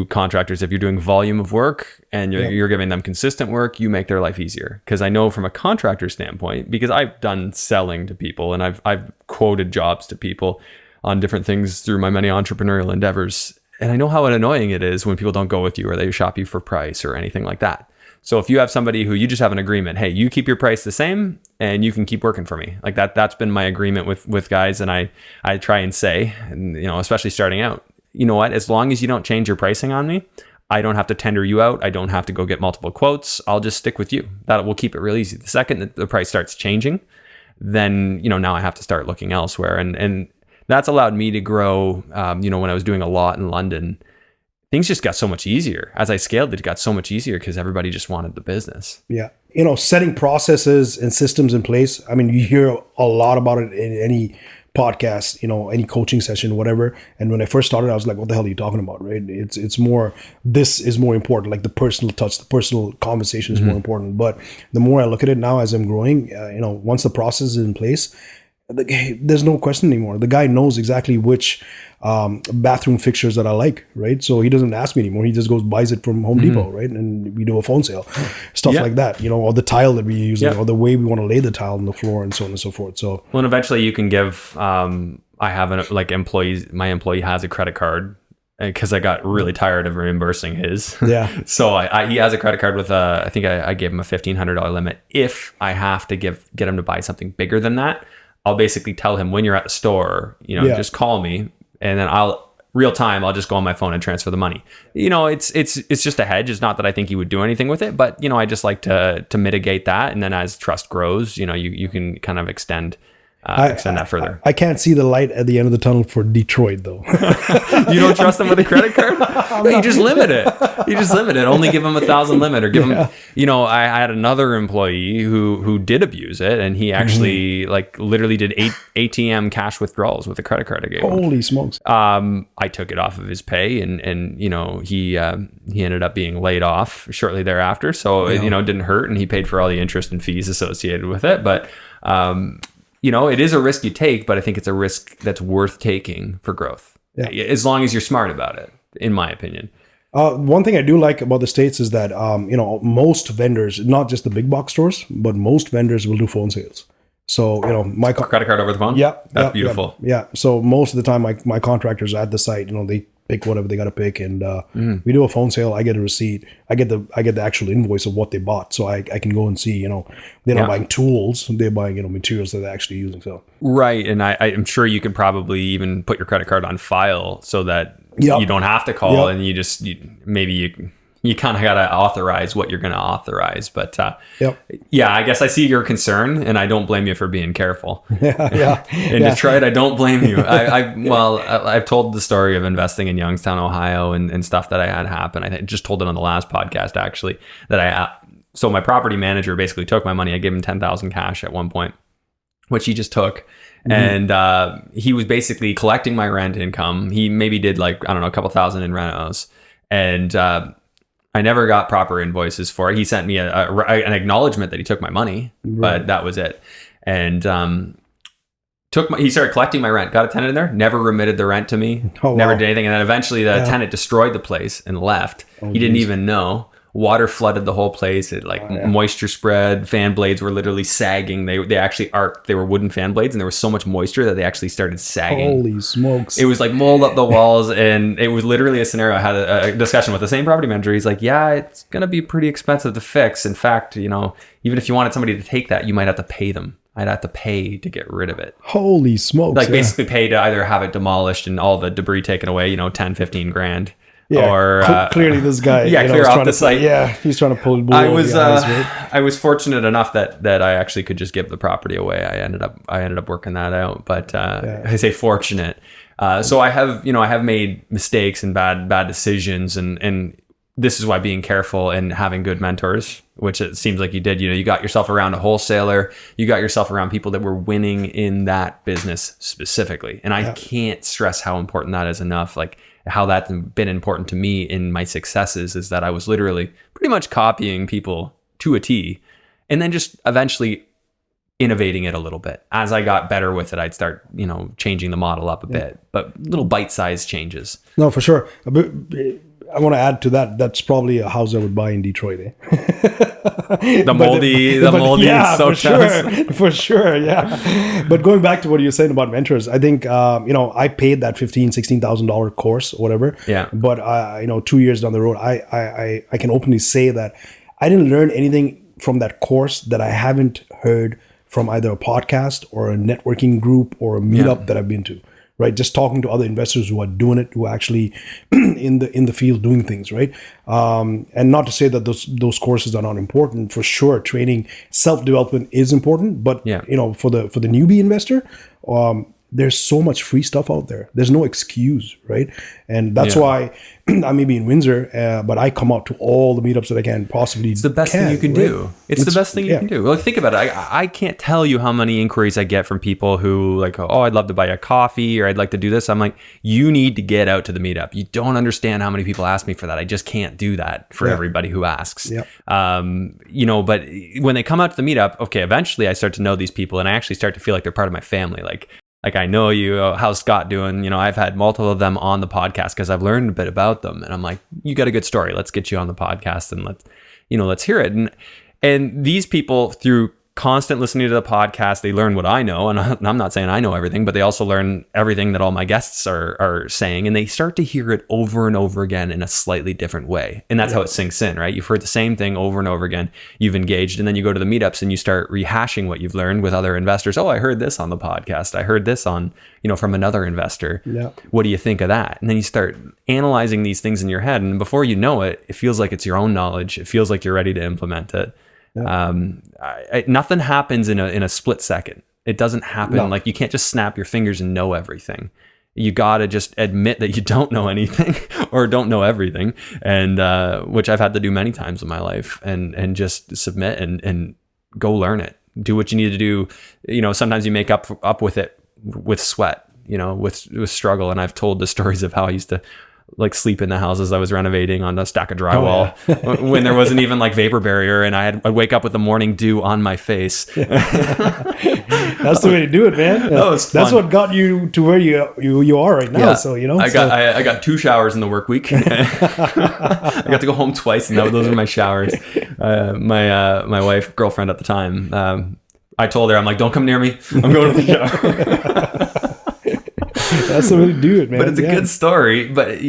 contractors. If you're doing volume of work and you're giving them consistent work, you make their life easier. Because I know from a contractor standpoint, because I've done selling to people and I've quoted jobs to people on different things through my many entrepreneurial endeavors. And I know how annoying it is when people don't go with you or they shop you for price or anything like that. So if you have somebody who you just have an agreement, hey, you keep your price the same and you can keep working for me. Like that's been my agreement with guys. And I try and say, and, especially starting out, you know what, as long as you don't change your pricing on me, I don't have to tender you out. I don't have to go get multiple quotes. I'll just stick with you. That will keep it real easy. The second that the price starts changing, then, now I have to start looking elsewhere. And that's allowed me to grow. When I was doing a lot in London, things just got so much easier. As I scaled, it got so much easier because everybody just wanted the business. Yeah. Setting processes and systems in place. I mean, you hear a lot about it in any podcast, any coaching session, whatever. And when I first started, I was like, what the hell are you talking about? Right. It's more, this is more important. Like the personal touch, the personal conversation is more important. But the more I look at it now as I'm growing, once the process is in place, there's no question anymore. The guy knows exactly which bathroom fixtures that I like, right? So he doesn't ask me anymore. He just goes buys it from Home Depot, right? And we do a phone sale, stuff like that, or the tile that we use, or the way we want to lay the tile on the floor, and so on and so forth. So, well, and eventually you can give. I have employees. My employee has a credit card because I got really tired of reimbursing his. Yeah. So he has a credit card with I think I gave him a $1,500 limit. If I have to get him to buy something bigger than that, I'll basically tell him when you're at the store, just call me, and then I'll just go on my phone and transfer the money. It's just a hedge. It's not that I think he would do anything with it, but I just like to mitigate that. And then as trust grows, you can kind of extend that further. I can't see the light at the end of the tunnel for Detroit, though. You don't trust them with a credit card? You just limit it. Only give them 1,000 limit, or give them. I had another employee who did abuse it, and he actually literally did 8 ATM cash withdrawals with a credit card I gave him. Holy smokes! I took it off of his pay, and he ended up being laid off shortly thereafter. So it didn't hurt, and he paid for all the interest and fees associated with it, but. It is a risk you take, but I think it's a risk that's worth taking for growth, as long as you're smart about it, in my opinion. One thing I do like about the States is that, most vendors, not just the big box stores, but most vendors will do phone sales. So, my credit card over the phone. Yeah. That's beautiful. Yeah. So most of the time my contractors are at the site, they pick whatever they got to pick, and we do a phone sale. I get a receipt. I get the actual invoice of what they bought, so I can go and see. They're not buying tools; they're buying materials that they're actually using. So right, and I'm sure you could probably even put your credit card on file so that you don't have to call, and you kind of got to authorize what you're going to authorize. But I guess I see your concern, and I don't blame you for being careful. In Detroit, I don't blame you. I've told the story of investing in Youngstown, Ohio, and stuff that I had happen. I just told it on the last podcast, actually, that so my property manager basically took my money. I gave him $10,000 cash at one point, which he just took. And he was basically collecting my rent income. He maybe did a couple thousand in renos. And I never got proper invoices for it. He sent me an acknowledgement that he took my money, but that was it. And he started collecting my rent, got a tenant in there, never remitted the rent to me, never did anything. And then eventually the tenant destroyed the place and left. He didn't even know. Water flooded the whole place. It moisture spread. Fan blades were literally sagging. They actually arced. They were wooden fan blades, and there was so much moisture that they actually started sagging. Holy smokes! It was like mold up the walls, and it was literally a scenario. I had a discussion with the same property manager. He's like, "Yeah, it's gonna be pretty expensive to fix. In fact, even if you wanted somebody to take that, you might have to pay them." I'd have to pay to get rid of it. Holy smokes. Like basically pay to either have it demolished and all the debris taken away, 10, 15 grand. Yeah, or clearly this guy, clear off the site. He's trying to pull the I was fortunate enough that I actually could just give the property away. I ended up working that out, but I say fortunate. So I have made mistakes and bad decisions, and this is why being careful and having good mentors, which it seems like you did, you got yourself around a wholesaler, you got yourself around people that were winning in that business specifically. And I can't stress how important that is enough. Like how that's been important to me in my successes is that I was literally pretty much copying people to a T, and then just eventually innovating it a little bit. As I got better with it, I'd start, changing the model up a bit, but little bite-sized changes. No, for sure. I want to add to that. That's probably a house I would buy in Detroit. The moldy, yeah, so for sure, yeah. But going back to what you were saying about mentors, I think I paid that $16,000 course or whatever. Yeah. But 2 years down the road, I can openly say that I didn't learn anything from that course that I haven't heard from either a podcast or a networking group or a meetup that I've been to. Right, just talking to other investors who are doing it, who are actually in the field doing things, right? And not to say that those courses are not important. For sure, training, self-development is important, but for the newbie investor, there's so much free stuff out there. There's no excuse, right? And that's why I may be in Windsor, but I come out to all the meetups that I can possibly. It's the best thing you can do. It's the best thing you can do. Like, think about it. I can't tell you how many inquiries I get from people who like, oh, I'd love to buy a coffee, or I'd like to do this. I'm like, you need to get out to the meetup. You don't understand how many people ask me for that. I just can't do that for everybody who asks. Yeah. But when they come out to the meetup, okay, eventually I start to know these people, and I actually start to feel like they're part of my family. Like I know you, how's Scott doing? I've had multiple of them on the podcast because I've learned a bit about them, and I'm like, you got a good story. Let's get you on the podcast and let's hear it. And these people, through constant listening to the podcast, they learn what I know, and I'm not saying I know everything, but they also learn everything that all my guests are saying, and they start to hear it over and over again in a slightly different way. And that's how it sinks in, right? You've heard the same thing over and over again. You've engaged, and then you go to the meetups and you start rehashing what you've learned with other investors. Oh, I heard this on the podcast. I heard this on, from another investor. Yeah. What do you think of that? And then you start analyzing these things in your head, and before you know it, it feels like it's your own knowledge. It feels like you're ready to implement it. Yeah. Nothing happens in a split second. It doesn't happen. No. Like, you can't just snap your fingers and know everything. You got to just admit that you don't know anything or don't know everything. And, which I've had to do many times in my life, and just submit and go learn it. Do what you need to do. Sometimes you make up with it with sweat, with struggle. And I've told the stories of how I used to sleep in the houses I was renovating on a stack of drywall when there wasn't even vapor barrier, and I'd wake up with the morning dew on my face. That's the way to do it, man. That's what got you to where you are right now. Yeah. So I got 2 showers in the work week. I got to go home twice, and those were my showers. My girlfriend at the time, I told her, I'm like, don't come near me. I'm going to the shower. That's the way to do it, man. But it's a good story. But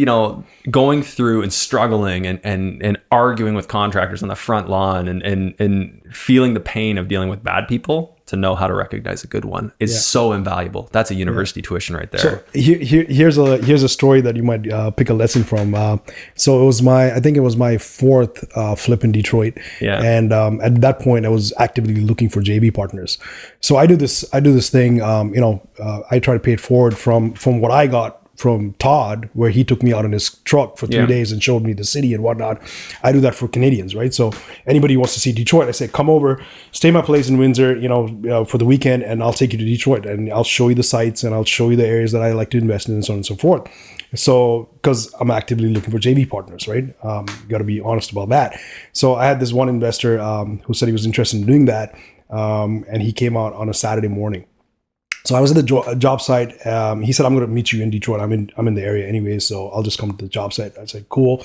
going through and struggling and arguing with contractors on the front lawn and feeling the pain of dealing with bad people to know how to recognize a good one is so invaluable. That's a university tuition right there. So here's a story that you might pick a lesson from. So I think it was my fourth flip in Detroit. Yeah. And at that point, I was actively looking for JV partners. So I do this thing. I try to pay it forward from what I got from Todd, where he took me out in his truck for 3 days and showed me the city and whatnot. I do that for Canadians, right? So anybody who wants to see Detroit, I say, come over, stay my place in Windsor, for the weekend, and I'll take you to Detroit, and I'll show you the sites, and I'll show you the areas that I like to invest in, and so on and so forth. So, because I'm actively looking for JV partners, right? Got to be honest about that. So I had this one investor who said he was interested in doing that, and he came out on a Saturday morning. So I was at the job site. He said, I'm going to meet you in Detroit. I'm in the area anyway, so I'll just come to the job site. I said, cool.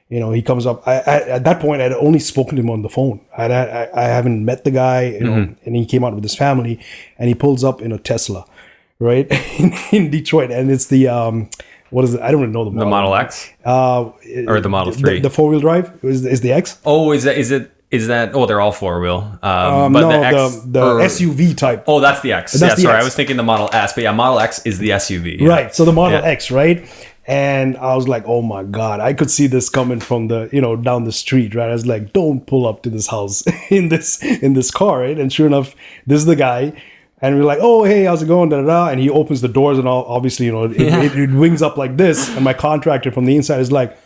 He comes up. At that point, I'd only spoken to him on the phone. I haven't met the guy, and he came out with his family, and he pulls up in a Tesla, right, in Detroit. And it's the, what is it? I don't even know the model. The Model X? Or the Model 3? The 4-wheel drive is the X. Oh, is Is that? Oh, they're all 4-wheel. But no, the X, the SUV type. Oh, that's the X. That's sorry, X. I was thinking the Model S, but yeah, Model X is the SUV. Yeah. Right. So the Model X, right? And I was like, oh my God, I could see this coming from the, down the street, right? I was like, don't pull up to this house in this car, right? And sure enough, this is the guy. And we're like, oh, hey, how's it going? Da, da, da. And he opens the doors and obviously, it wings up like this. And my contractor from the inside is like,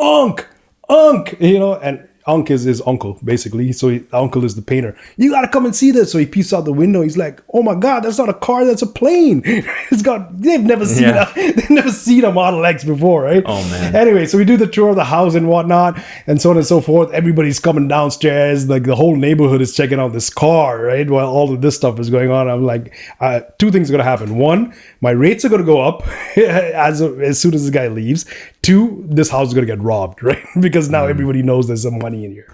Unc, and Unc is his uncle, basically. So uncle is the painter. You got to come and see this. So he peeks out the window. He's like, oh my God, that's not a car. That's a plane. They've never seen a Model X before, right? Oh, man. Anyway, so we do the tour of the house and whatnot and so on and so forth. Everybody's coming downstairs. Like the whole neighborhood is checking out this car, right? While all of this stuff is going on. I'm like, two things are going to happen. One, my rates are going to go up as soon as this guy leaves. Two, this house is going to get robbed, right? Because now everybody knows there's some money in here.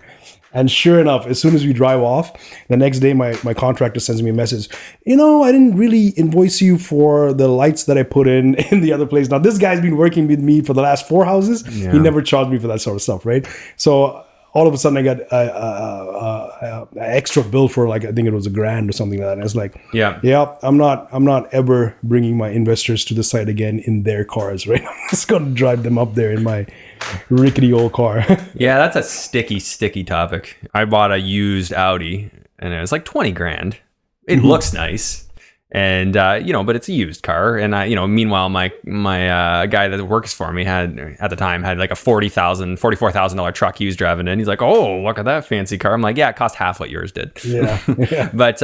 And sure enough, as soon as we drive off, the next day my contractor sends me a message. I didn't really invoice you for the lights that I put in the other place. Now, this guy's been working with me for the last 4 houses. Yeah. He never charged me for that sort of stuff, right? So all of a sudden I got an extra bill for I think it was $1,000 or something like that. And it's like, yeah, I'm not ever bringing my investors to the site again in their cars, right? I'm just going to drive them up there in my rickety old car. Yeah, that's a sticky topic. I bought a used Audi and it was like $20,000. It looks nice. And, but it's a used car. And, meanwhile, my guy that works for me had like a $44,000 truck he was driving in. He's like, oh, look at that fancy car. I'm like, yeah, it cost half what yours did. Yeah. But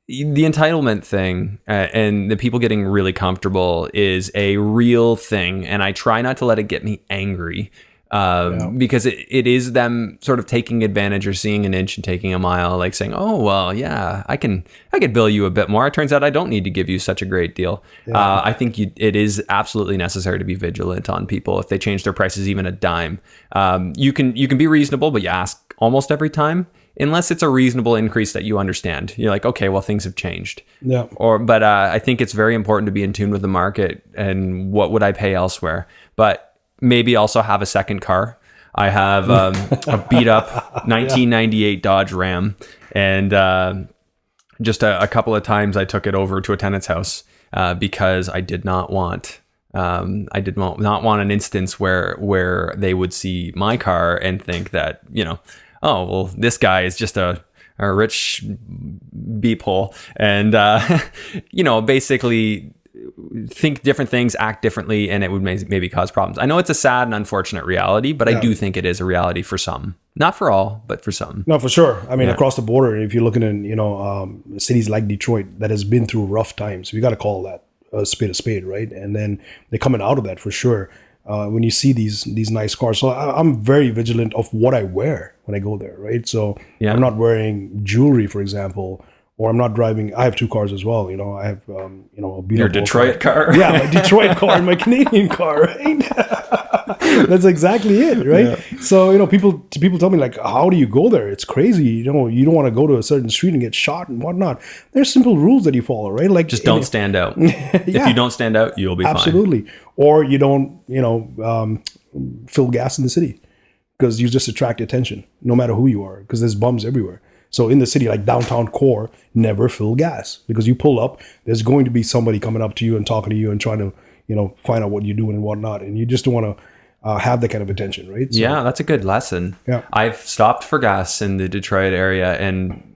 the entitlement thing and the people getting really comfortable is a real thing. And I try not to let it get me angry. Because it is them sort of taking advantage or seeing an inch and taking a mile, like saying, oh, well, yeah, I could bill you a bit more. It turns out I don't need to give you such a great deal. Yeah. I think it is absolutely necessary to be vigilant on people if they change their prices even a dime. You can be reasonable, but you ask almost every time, unless it's a reasonable increase that you understand. You're like, okay, well, things have changed. Yeah. But I think it's very important to be in tune with the market and what would I pay elsewhere. But maybe also have a second car. I have a beat up 1998 Dodge Ram, and just a couple of times I took it over to a tenant's house because I did not want an instance where they would see my car and think that oh well, this guy is just a rich beep hole, and basically think different things, act differently, and it would maybe cause problems. I know it's a sad and unfortunate reality, but I do think it is a reality for some. Not for all, but for some. No, for sure. I mean, across the border, if you're looking in, cities like Detroit that has been through rough times, we got to call that a spade, right? And then they're coming out of that for sure. When you see these nice cars. So I'm very vigilant of what I wear when I go there, right? So I'm not wearing jewelry, for example, or I'm not driving. I have 2 cars as well. I have, a your Detroit car. Yeah, my Detroit car and my Canadian car, right? That's exactly it, right? Yeah. So, people tell me like, how do you go there? It's crazy. You don't want to go to a certain street and get shot and whatnot. There's simple rules that you follow, right? Like just don't stand out. If you don't stand out, you'll be absolutely. Fine. Or you don't, fill gas in the city because you just attract attention no matter who you are because there's bums everywhere. So in the city, like downtown core, never fill gas because you pull up, there's going to be somebody coming up to you and talking to you and trying to, find out what you're doing and whatnot. And you just don't want to have that kind of attention, right? So, yeah, that's a good lesson. Yeah. I've stopped for gas in the Detroit area and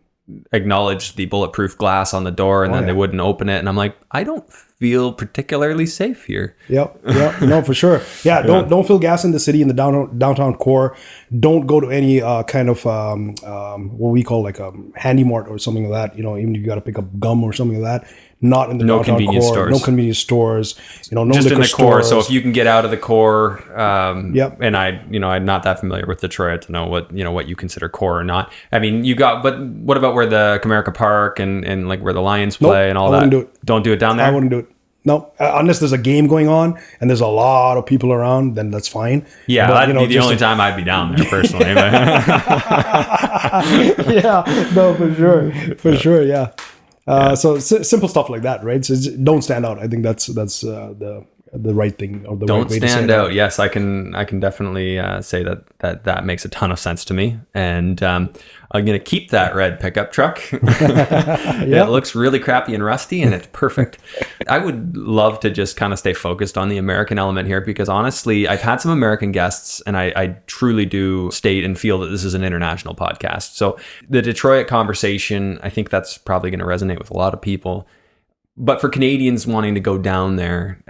acknowledged the bulletproof glass on the door and then they wouldn't open it. And I'm like, I don't feel particularly safe here. Yep. No, for sure. Yeah. Don't fill gas in the city in the downtown core. Don't go to any kind of what we call like a handy mart or something like that. Even if you got to pick up gum or something like that. Not in the downtown core. Stores. No convenience stores. No just liquor in the core. stores. So if you can get out of the core, and I'm not that familiar with Detroit to know what you consider core or not. I mean, but what about where the Comerica Park and like where the Lions play and all that? Don't do it down there. I wouldn't do it. No, unless there's a game going on and there's a lot of people around, then that's fine. Yeah, but, that'd be the only time I'd be down there personally. Yeah, no, for sure, yeah. So simple stuff like that, right? So don't stand out. I think that's the the right thing or the Don't right way to say stand that. out. Yes, I can definitely say that makes a ton of sense to me. And I'm going to keep that red pickup truck. It looks really crappy and rusty, and it's perfect. I would love to just kind of stay focused on the American element here, because honestly, I've had some American guests, and I truly do state and feel that this is an international podcast. So the Detroit conversation, I think that's probably going to resonate with a lot of people. But for Canadians wanting to go down there,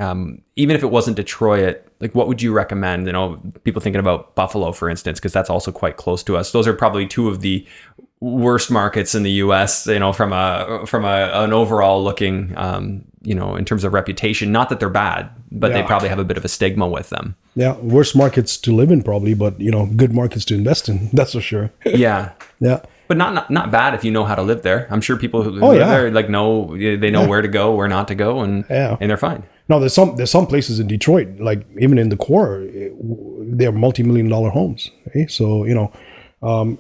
even if it wasn't Detroit, like what would you recommend? You know, people thinking about Buffalo, for instance, because that's also quite close to us. Those are probably two of the worst markets in the U.S. You know, from an overall looking, you know, in terms of reputation. Not that they're bad, but they probably have a bit of a stigma with them. Yeah, worst markets to live in probably, but you know, good markets to invest in. That's for sure. Yeah. But not bad if you know how to live there. I'm sure people who live there they know where to go, where not to go, and they're fine. No, there's some places in Detroit, like even in the core, they're multi-million-dollar homes. Okay? So you know,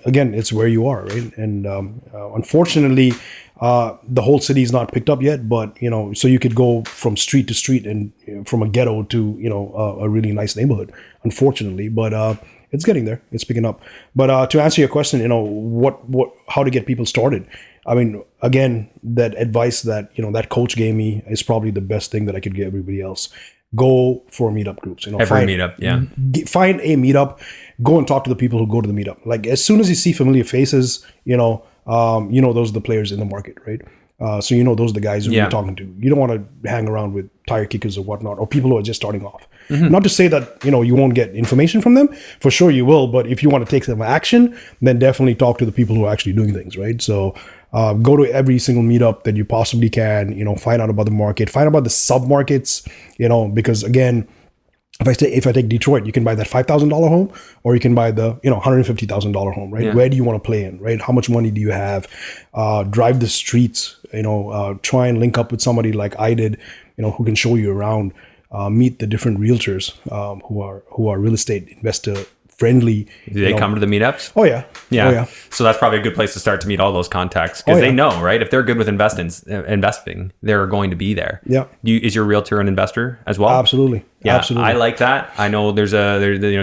again, it's where you are, right? And unfortunately, the whole city is not picked up yet. But you know, so you could go from street to street and from a ghetto to a really nice neighborhood. Unfortunately, but it's getting there. It's picking up. But to answer your question, you know, how to get people started. I mean, again, that advice that, that coach gave me is probably the best thing that I could give everybody else. Go for meetup groups. Every meetup, yeah. Find a meetup. Go and talk to the people who go to the meetup. Like as soon as you see familiar faces, those are the players in the market, right? So those are the guys who you're talking to. You don't want to hang around with tire kickers or whatnot, or people who are just starting off. Mm-hmm. Not to say that you won't get information from them. For sure you will. But if you want to take some action, then definitely talk to the people who are actually doing things, right? So go to every single meetup that you possibly can. Find out about the market, find out about the sub markets. Because again, if I take Detroit, you can buy that $5,000 home, or you can buy the $150,000 home, right? Yeah. Where do you want to play in, right? How much money do you have? Drive the streets, try and link up with somebody like I did, who can show you around. Meet the different realtors who are real estate investor friendly. Do they come to the meetups? Oh yeah. So that's probably a good place to start to meet all those contacts, because they know, right? If they're good with investing, they're going to be there. Yeah. Is your realtor an investor as well? Absolutely. Yeah, absolutely. I like that. I know there's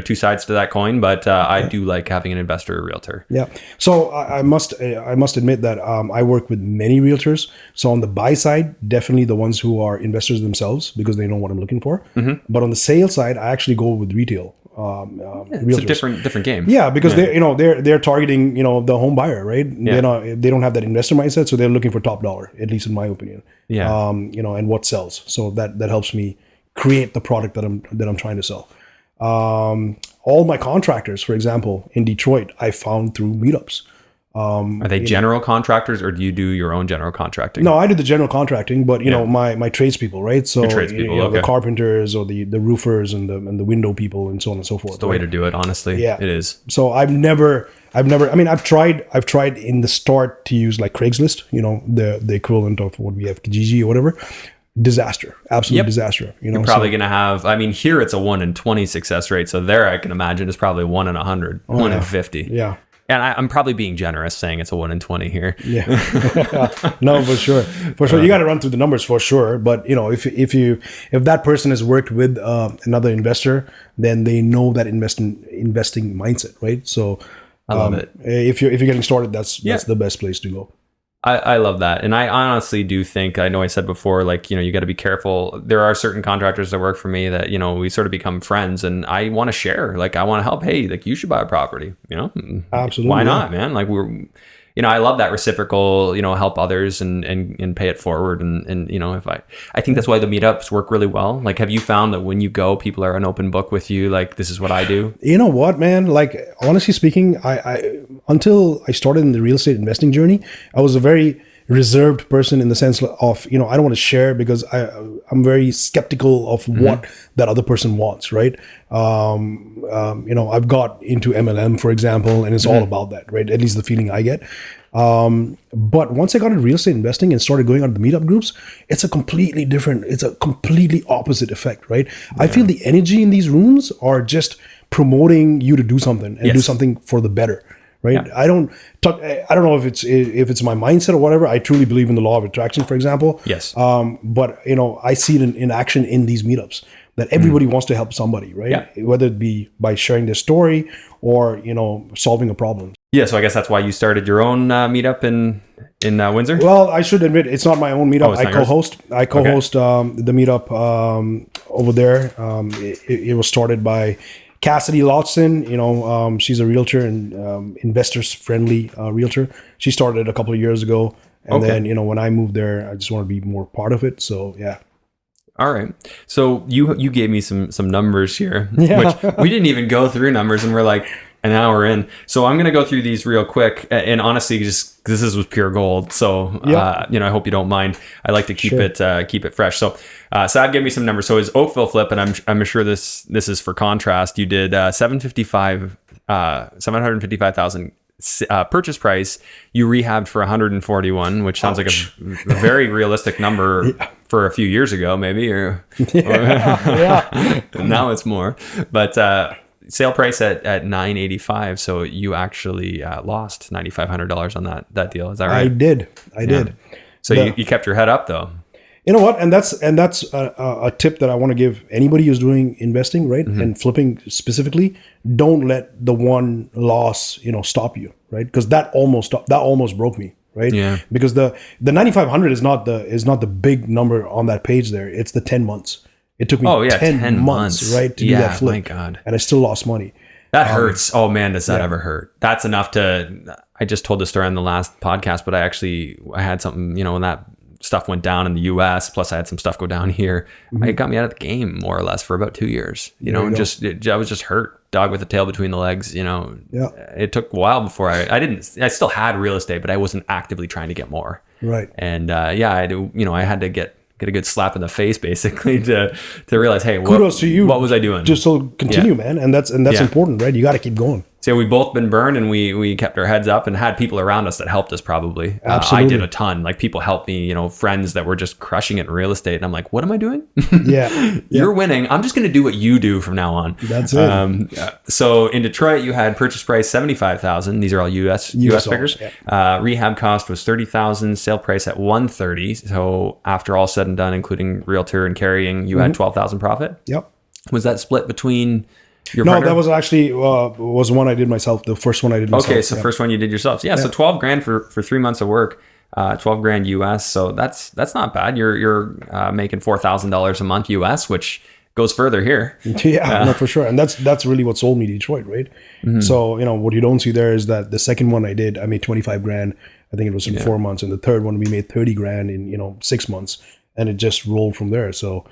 two sides to that coin, but I do like having an investor or realtor. Yeah. So I must admit that I work with many realtors. So on the buy side, definitely the ones who are investors themselves, because they know what I'm looking for. Mm-hmm. But on the sales side, I actually go with retail. It's a different game. Yeah, because they're targeting the home buyer, right? Yeah. They don't have that investor mindset, so they're looking for top dollar, at least in my opinion. Yeah. And what sells. So that helps me create the product that I'm trying to sell. All my contractors, for example, in Detroit, I found through meetups. Are they general contractors, or do you do your own general contracting? No, I do the general contracting, but my tradespeople, right? So okay. The carpenters or the roofers and the window people and so on and so forth. It's the way to do it, honestly. Yeah, it is. So I've never. I mean, I've tried in the start to use like Craigslist, the equivalent of what we have, Kijiji or whatever. Disaster, absolute disaster. You're probably going to have, I mean, here it's a 1 in 20 success rate. So there I can imagine it's probably 1 in 100, 1 in 50. Yeah. And I'm probably being generous saying it's a 1 in 20 here. Yeah. No, for sure. You got to run through the numbers for sure. But if that person has worked with another investor, then they know that investing mindset, right? So I love it. If you're getting started, that's the best place to go. I love that. And I honestly do think, I know I said before, like, you got to be careful. There are certain contractors that work for me that, we sort of become friends, and I want to share, like, I want to help. Hey, like, you should buy a property, Absolutely. Why not, man? Like, I love that reciprocal, help others and pay it forward. And if I think that's why the meetups work really well. Like, have you found that when you go, people are an open book with you? Like, this is what I do. You know what, man? Like, honestly speaking, I until I started in the real estate investing journey, I was a very reserved person in the sense of, I don't want to share because I'm very skeptical of what that other person wants, right? I've got into MLM, for example, and it's all about that, right? At least the feeling I get. But once I got into real estate investing and started going out to the meetup groups, it's a completely opposite effect, right? Yeah. I feel the energy in these rooms are just promoting you to do something and do something for the better. Right. Yeah. I don't know if it's my mindset or whatever. I truly believe in the law of attraction, for example. Yes. But I see it in action in these meetups. that everybody wants to help somebody, right? Yeah. Whether it be by sharing their story or, solving a problem. Yeah, so I guess that's why you started your own meetup in Windsor? Well, I should admit, it's not my own meetup. I co-host the meetup over there. It was started by Cassidy Lotson. She's a realtor and investors-friendly realtor. She started a couple of years ago. And then, when I moved there, I just want to be more part of it. So, yeah. All right. So you gave me some numbers here, which we didn't even go through numbers, and we're like an hour in. So I'm going to go through these real quick. And honestly, just this was pure gold. So, I hope you don't mind. I like to keep it fresh. So Sav gave me some numbers. So his Oakville flip, and I'm sure this is for contrast. You did 755,000 purchase price. You rehabbed for 141, which sounds like a very realistic number for a few years ago, maybe. Or now it's more. But sale price at $985. So you actually lost $9,500 on that deal. Is that right? I did. So you kept your head up though. You know what? And that's a tip that I want to give anybody who's doing investing, right? And flipping specifically. Don't let the one loss, stop you, right? Because that almost broke me, right? Yeah. Because the 9,500 is not the big number on that page there. It's the 10 months. It took me 10 months, right, to do that flip. My God. And I still lost money. That hurts. Oh man, does that ever hurt? That's enough to. I just told the story on the last podcast, but I had something, when that stuff went down in the US, plus I had some stuff go down here. It got me out of the game more or less for about 2 years, I was just hurt, dog with a tail between the legs, It took a while before I still had real estate, but I wasn't actively trying to get more. Right. And I had to get a good slap in the face basically to realize, hey, kudos to you. What was I doing? Just so continue, man. And that's important, right? You got to keep going. So we've both been burned, and we kept our heads up and had people around us that helped us probably. Absolutely. I did a ton. Like people helped me, friends that were just crushing it in real estate. And I'm like, what am I doing? You're winning. I'm just going to do what you do from now on. That's it. So in Detroit, you had purchase price $75,000. These are all US figures. Yeah. Rehab cost was $30,000. Sale price at $130,000. So after all said and done, including realtor and carrying, you had $12,000 profit. Yep. Was that split between? No, that was actually was one I did myself. The first one I did myself. Okay, so first one you did yourself. Yeah, so $12,000 for 3 months of work, $12,000 US. So that's not bad. You're making $4,000 a month US, which goes further here. Yeah, no, for sure. And that's really what sold me Detroit, right? So what you don't see there is that the second one I did, I made $25,000. I think it was in 4 months, and the third one we made $30,000 in 6 months, and it just rolled from there. So.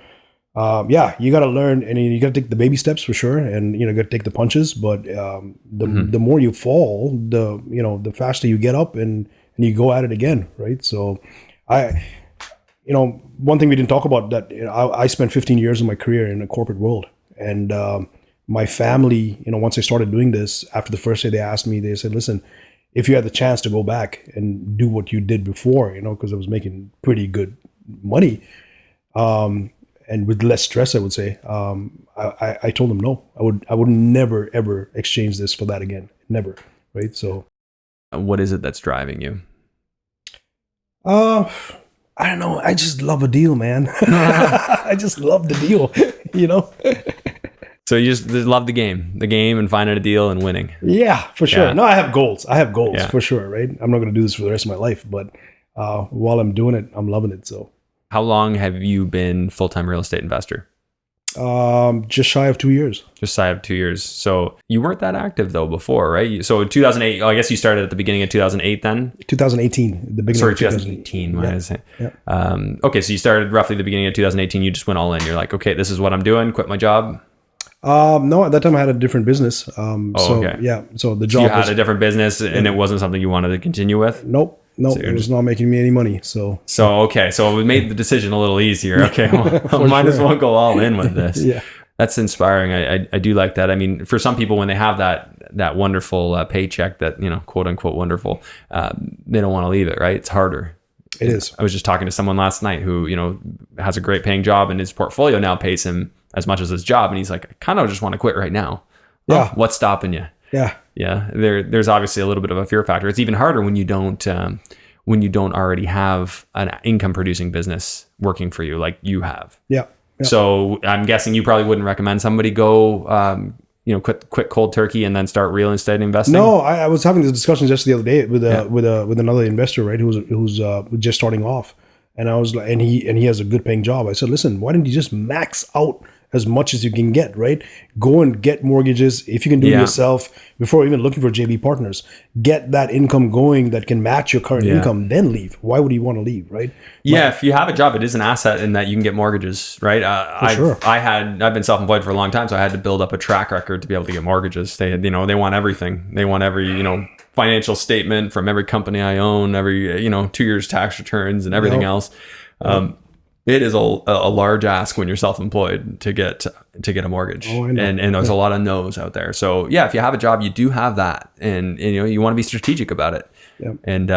You got to learn, and you got to take the baby steps for sure, and got to take the punches. But the more you fall, the faster you get up and you go at it again, right? So, one thing we didn't talk about that I spent 15 years of my career in the corporate world, and my family, once I started doing this, after the first day they asked me, they said, "Listen, if you had the chance to go back and do what you did before, because I was making pretty good money." And with less stress, I would say. I told them no. I would never ever exchange this for that again. Never, right? So, what is it that's driving you? I don't know. I just love a deal, man. I just love the deal. So you just love the game, and finding a deal and winning. Yeah, for sure. Yeah. No, I have goals. For sure, right? I'm not going to do this for the rest of my life, but while I'm doing it, I'm loving it. So. How long have you been full-time real estate investor? Just shy of 2 years. Just shy of 2 years. So you weren't that active though before, right? So 2008, I guess you started at the beginning of 2008 then? 2018, the beginning of 2018. What is it? Yeah. Okay, so you started roughly the beginning of 2018. You just went all in. You're like, okay, this is what I'm doing. Quit my job. No, at that time I had a different business. Okay. Yeah. So the job. So you had a different business, and it wasn't something you wanted to continue with? Nope. So it was not making me any money. So it made the decision a little easier. Okay, well, might as well go all in with this. Yeah, that's inspiring. I do like that. I mean, for some people, when they have that wonderful paycheck, that quote unquote wonderful, they don't want to leave it. Right? It's harder. It is. I was just talking to someone last night who has a great paying job, and his portfolio now pays him as much as his job, and he's like, I kind of just want to quit right now. Yeah. Oh, what's stopping you? Yeah. Yeah. There's obviously a little bit of a fear factor. It's even harder when you don't already have an income producing business working for you like you have. Yeah. So I'm guessing you probably wouldn't recommend somebody go, quit cold turkey and then start real estate investing. No, I was having this discussion just the other day with another investor, right? Who's just starting off, and I was like, and he has a good paying job. I said, listen, why didn't you just max out as much as you can get, right? Go and get mortgages if you can do it yourself before even looking for JV partners. Get that income going that can match your current income, then leave. Why would you want to leave, right? If you have a job, it is an asset in that you can get mortgages, right? I've been self-employed for a long time, so I had to build up a track record to be able to get mortgages. They want everything. They want every, financial statement from every company I own, every, 2 years tax returns and everything else. It is a large ask when you're self-employed to get a mortgage, and there's a lot of no's out there. So if you have a job, you do have that, and you want to be strategic about it. And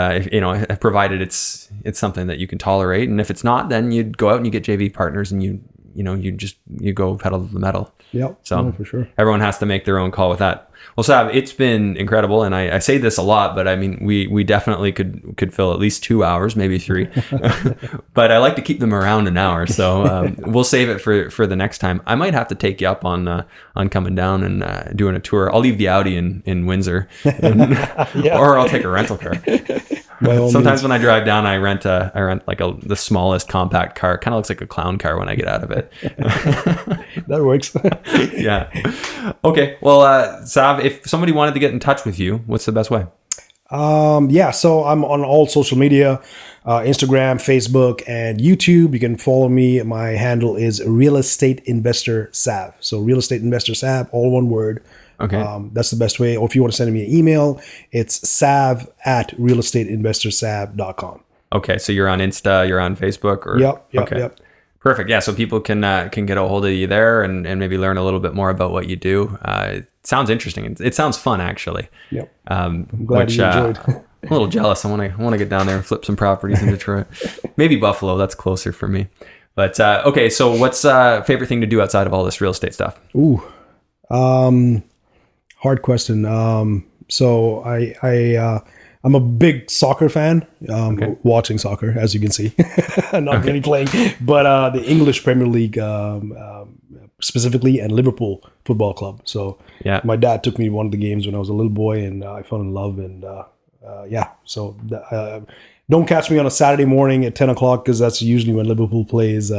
provided it's something that you can tolerate, and if it's not, then you'd go out and you get JV partners, and you go pedal to the metal. So for sure, everyone has to make their own call with that. Well, Sav, it's been incredible, and I say this a lot, but I mean, we definitely could fill at least 2 hours, maybe 3. But I like to keep them around an hour, so we'll save it for the next time. I might have to take you up on coming down and doing a tour. I'll leave the Audi in Windsor, or I'll take a rental car. Sometimes when I drive down, I rent like the smallest compact car. Kind of looks like a clown car when I get out of it. That works. Yeah. Okay. Well, Sav, if somebody wanted to get in touch with you, what's the best way? So I'm on all social media, Instagram, Facebook, and YouTube. You can follow me. My handle is Real Estate Investor Sav. So Real Estate Investor Sav, all one word. Okay. That's the best way. Or if you want to send me an email, it's sav@realestateinvestorsav.com. Okay. So you're on Insta, you're on Facebook, or Yep. Perfect. Yeah. So people can get a hold of you there and maybe learn a little bit more about what you do. It sounds interesting. It sounds fun, actually. Yep. I'm glad you enjoyed. I'm a little jealous. I want to get down there and flip some properties in Detroit. Maybe Buffalo. That's closer for me. But okay. So what's favorite thing to do outside of all this real estate stuff? Ooh. Hard question. So I'm a big soccer fan, watching soccer, as you can see, not really playing, but the English Premier League specifically, and Liverpool Football Club. So my dad took me to one of the games when I was a little boy, and I fell in love. And so don't catch me on a Saturday morning at 10 o'clock, because that's usually when Liverpool plays.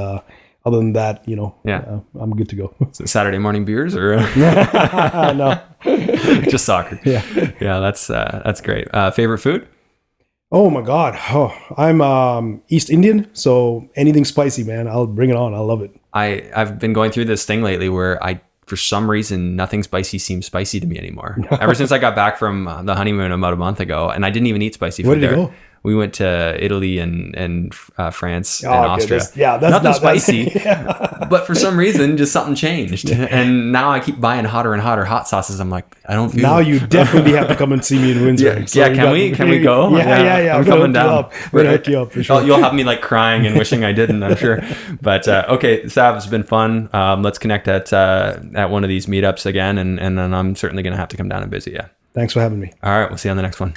Other than that, I'm good to go. Is it Saturday morning beers or no? Just soccer. Yeah, that's great. Favorite food? Oh my God! I'm East Indian, so anything spicy, man, I'll bring it on. I love it. I've been going through this thing lately where for some reason, nothing spicy seems spicy to me anymore. Ever since I got back from the honeymoon about a month ago, and I didn't even eat spicy food. Where did you go? We went to Italy and France and Austria. That's nothing spicy, but for some reason, just something changed. And now I keep buying hotter and hotter hot sauces. I'm like, I don't feel. Now you definitely have to come and see me in Windsor. Can we go? Yeah. I'm coming down. We're gonna hook you up for sure. You'll have me like crying and wishing I didn't, I'm sure. But okay, Sav, it's been fun. Let's connect at one of these meetups again, and then I'm certainly gonna have to come down and visit you. Thanks for having me. All right, we'll see you on the next one.